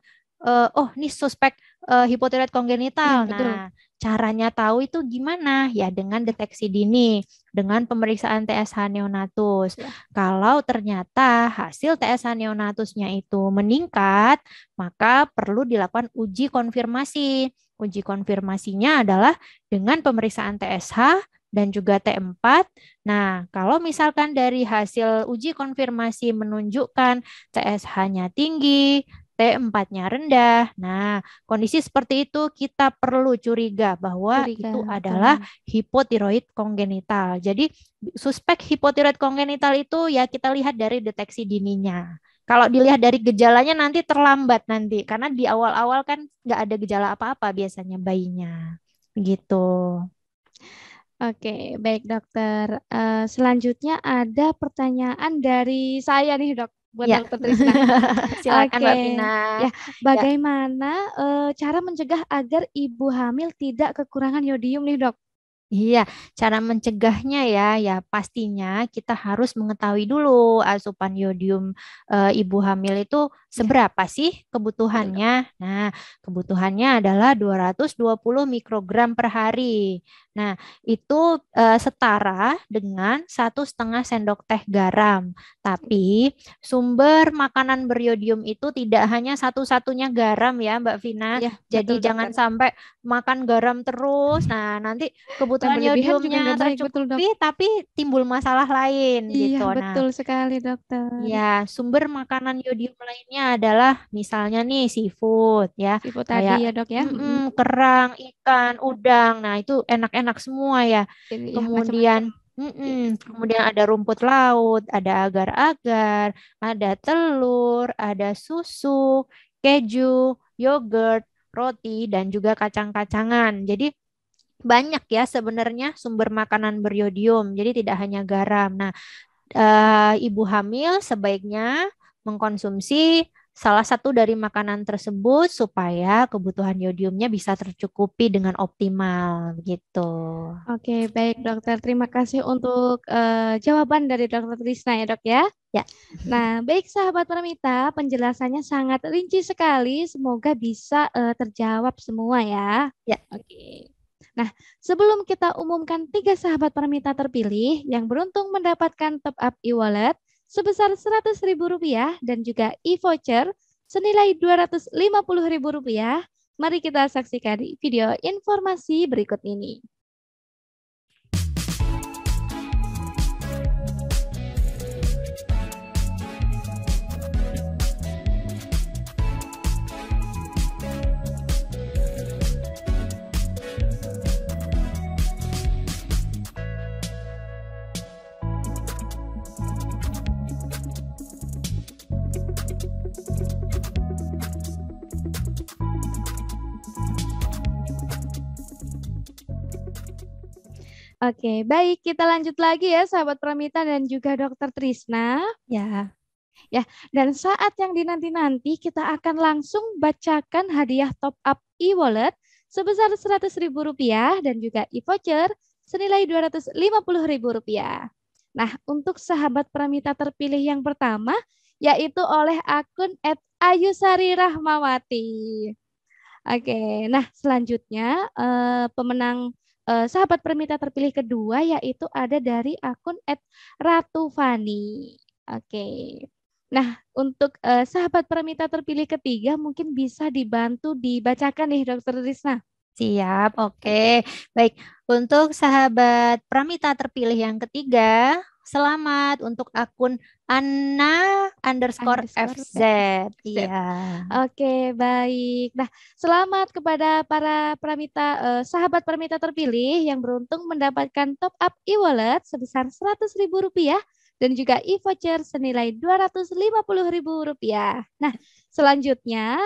oh ini suspek hipotiroid kongenital. Betul. Nah, caranya tahu itu gimana? Ya dengan deteksi dini, dengan pemeriksaan TSH neonatus. Kalau ternyata hasil TSH neonatusnya itu meningkat, maka perlu dilakukan uji konfirmasi. Uji konfirmasinya adalah dengan pemeriksaan TSH dan juga T4. Nah, kalau misalkan dari hasil uji konfirmasi menunjukkan TSH-nya tinggi, T4-nya rendah. Nah, kondisi seperti itu kita perlu curiga bahwa itu adalah hipotiroid kongenital. Jadi, suspek hipotiroid kongenital itu ya kita lihat dari deteksi dininya. Kalau dilihat dari gejalanya nanti terlambat nanti, karena di awal-awal kan nggak ada gejala apa-apa biasanya bayinya. Begitu. Oke, baik dokter. Selanjutnya ada pertanyaan dari saya nih dok, buat Ya. dokter Trisna. Silakan Oke, Mbak Vina. ya. Bagaimana cara mencegah agar ibu hamil tidak kekurangan yodium nih dok? Iya, cara mencegahnya ya pastinya kita harus mengetahui dulu asupan yodium ibu hamil itu seberapa sih kebutuhannya. Nah, kebutuhannya adalah 220 mikrogram per hari. Nah, itu setara dengan 1,5 sendok teh garam. Tapi sumber makanan beriodium itu tidak hanya satu-satunya garam ya Mbak Vina. Jadi jangan sampai makan garam terus. Nah, nanti kebutuhan yodiumnya tercukupi tapi timbul masalah lain gitu. Betul sekali dokter. Ya, sumber makanan yodium lainnya adalah misalnya nih seafood ya. Seafood Kayak tadi ya dok ya. Kerang, ikan, udang. Nah, itu enak-enak semua ya. Kemudian kemudian ada rumput laut, ada agar-agar, ada telur, ada susu, keju, yogurt, roti, dan juga kacang-kacangan. Jadi banyak ya sebenarnya sumber makanan beriodium. Jadi tidak hanya garam. Nah, ibu hamil sebaiknya mengkonsumsi salah satu dari makanan tersebut supaya kebutuhan yodiumnya bisa tercukupi dengan optimal gitu. Oke, baik dokter. Terima kasih untuk jawaban dari dokter Trisna ya dok ya. Ya. Nah, baik sahabat Pramita, penjelasannya sangat rinci sekali. Semoga bisa terjawab semua ya. Ya. Oke. Nah, sebelum kita umumkan 3 sahabat Pramita terpilih yang beruntung mendapatkan top up e-wallet sebesar Rp100.000 dan juga e-voucher senilai Rp250.000, mari kita saksikan video informasi berikut ini. Oke, baik. Kita lanjut lagi ya, sahabat Pramita dan juga dokter Trisna. Ya. Ya, dan saat yang dinanti-nanti kita akan langsung bacakan hadiah top up e-wallet sebesar Rp100.000 dan juga e-voucher senilai Rp250.000. Nah, untuk sahabat Pramita terpilih yang pertama yaitu oleh akun @ayusari_rahmawati. Oke, nah selanjutnya pemenang sahabat Pramita terpilih kedua yaitu ada dari akun @ratufani. Oke. Nah, untuk sahabat Pramita terpilih ketiga mungkin bisa dibantu dibacakan nih Dokter Trisna. Siap, oke. Baik, untuk sahabat Pramita terpilih yang ketiga, selamat untuk akun Anna_FZ. Iya. Oke, baik. Nah, selamat kepada para Pramita, sahabat Pramita terpilih yang beruntung mendapatkan top up e-wallet sebesar Rp100.000 dan juga e-voucher senilai Rp250.000. Nah, selanjutnya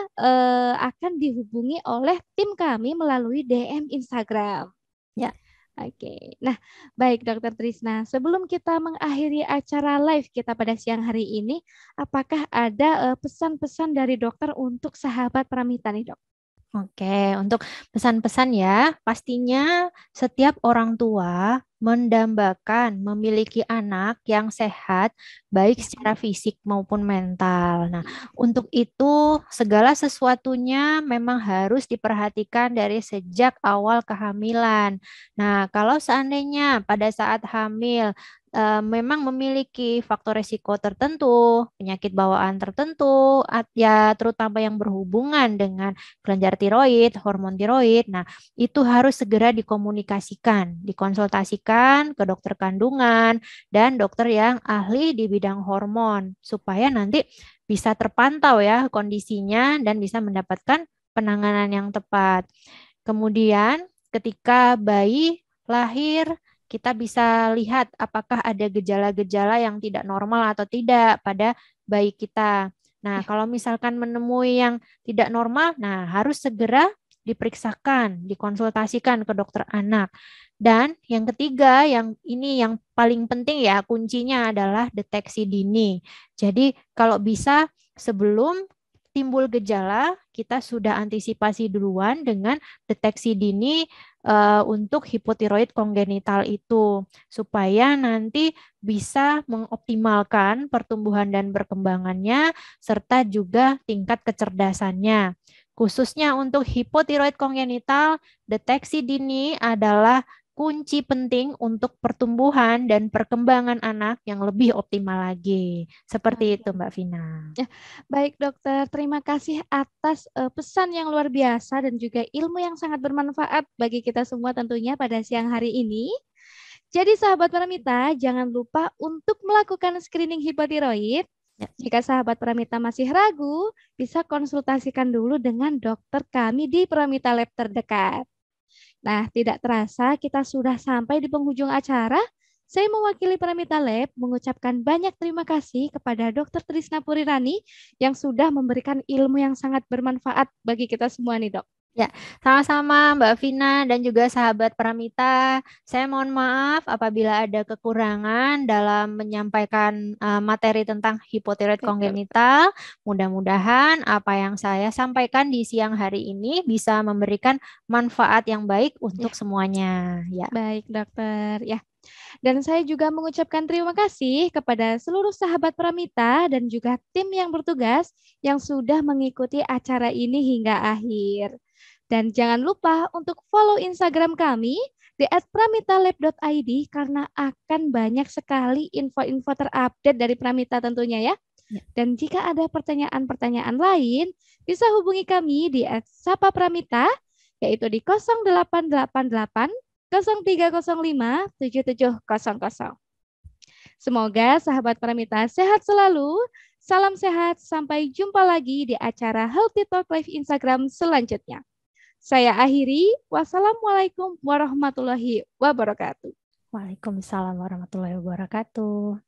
akan dihubungi oleh tim kami melalui DM Instagram. Ya. Oke. Nah, baik Dokter Trisna, sebelum kita mengakhiri acara live kita pada siang hari ini, apakah ada pesan-pesan dari dokter untuk sahabat Pramita nih, Dok? Oke, untuk pesan-pesan ya, pastinya setiap orang tua mendambakan memiliki anak yang sehat, baik secara fisik maupun mental. Nah, untuk itu segala sesuatunya memang harus diperhatikan dari sejak awal kehamilan. Nah, kalau seandainya pada saat hamil memang memiliki faktor risiko tertentu, penyakit bawaan tertentu, ya terutama yang berhubungan dengan kelenjar tiroid, hormon tiroid. Nah, itu harus segera dikomunikasikan, dikonsultasikan ke dokter kandungan dan dokter yang ahli di bidang hormon supaya nanti bisa terpantau ya kondisinya dan bisa mendapatkan penanganan yang tepat. Kemudian ketika bayi lahir, kita bisa lihat apakah ada gejala-gejala yang tidak normal atau tidak pada bayi kita. Nah, kalau misalkan menemui yang tidak normal, nah harus segera diperiksakan, dikonsultasikan ke dokter anak. Dan yang ketiga, yang ini yang paling penting ya, kuncinya adalah deteksi dini. Jadi kalau bisa sebelum timbul gejala, kita sudah antisipasi duluan dengan deteksi dini untuk hipotiroid kongenital itu, supaya nanti bisa mengoptimalkan pertumbuhan dan perkembangannya, serta juga tingkat kecerdasannya. Khususnya untuk hipotiroid kongenital, deteksi dini adalah kunci penting untuk pertumbuhan dan perkembangan anak yang lebih optimal lagi. Seperti itu, Mbak Vina. Ya, baik dokter, terima kasih atas pesan yang luar biasa dan juga ilmu yang sangat bermanfaat bagi kita semua tentunya pada siang hari ini. Jadi sahabat Pramita, jangan lupa untuk melakukan screening hipotiroid. Ya. Jika sahabat Pramita masih ragu, bisa konsultasikan dulu dengan dokter kami di Pramita Lab terdekat. Nah, tidak terasa kita sudah sampai di penghujung acara. Saya mewakili Pramita Lab mengucapkan banyak terima kasih kepada Dr. Trisna Purirani yang sudah memberikan ilmu yang sangat bermanfaat bagi kita semua nih, Dok. Ya, sama-sama Mbak Vina dan juga sahabat Pramita. Saya mohon maaf apabila ada kekurangan dalam menyampaikan materi tentang hipotiroid kongenital. Mudah-mudahan apa yang saya sampaikan di siang hari ini bisa memberikan manfaat yang baik untuk semuanya. Ya. Baik, dokter. Ya. Dan saya juga mengucapkan terima kasih kepada seluruh sahabat Pramita dan juga tim yang bertugas yang sudah mengikuti acara ini hingga akhir. Dan jangan lupa untuk follow Instagram kami di @pramitalab.id karena akan banyak sekali info-info terupdate dari Pramita tentunya ya. Dan jika ada pertanyaan-pertanyaan lain, bisa hubungi kami di @sapapramita yaitu di 0888 0305 7700. Semoga sahabat Pramita sehat selalu. Salam sehat, sampai jumpa lagi di acara Healthy Talk Live Instagram selanjutnya. Saya akhiri. Wassalamualaikum warahmatullahi wabarakatuh. Waalaikumsalam warahmatullahi wabarakatuh.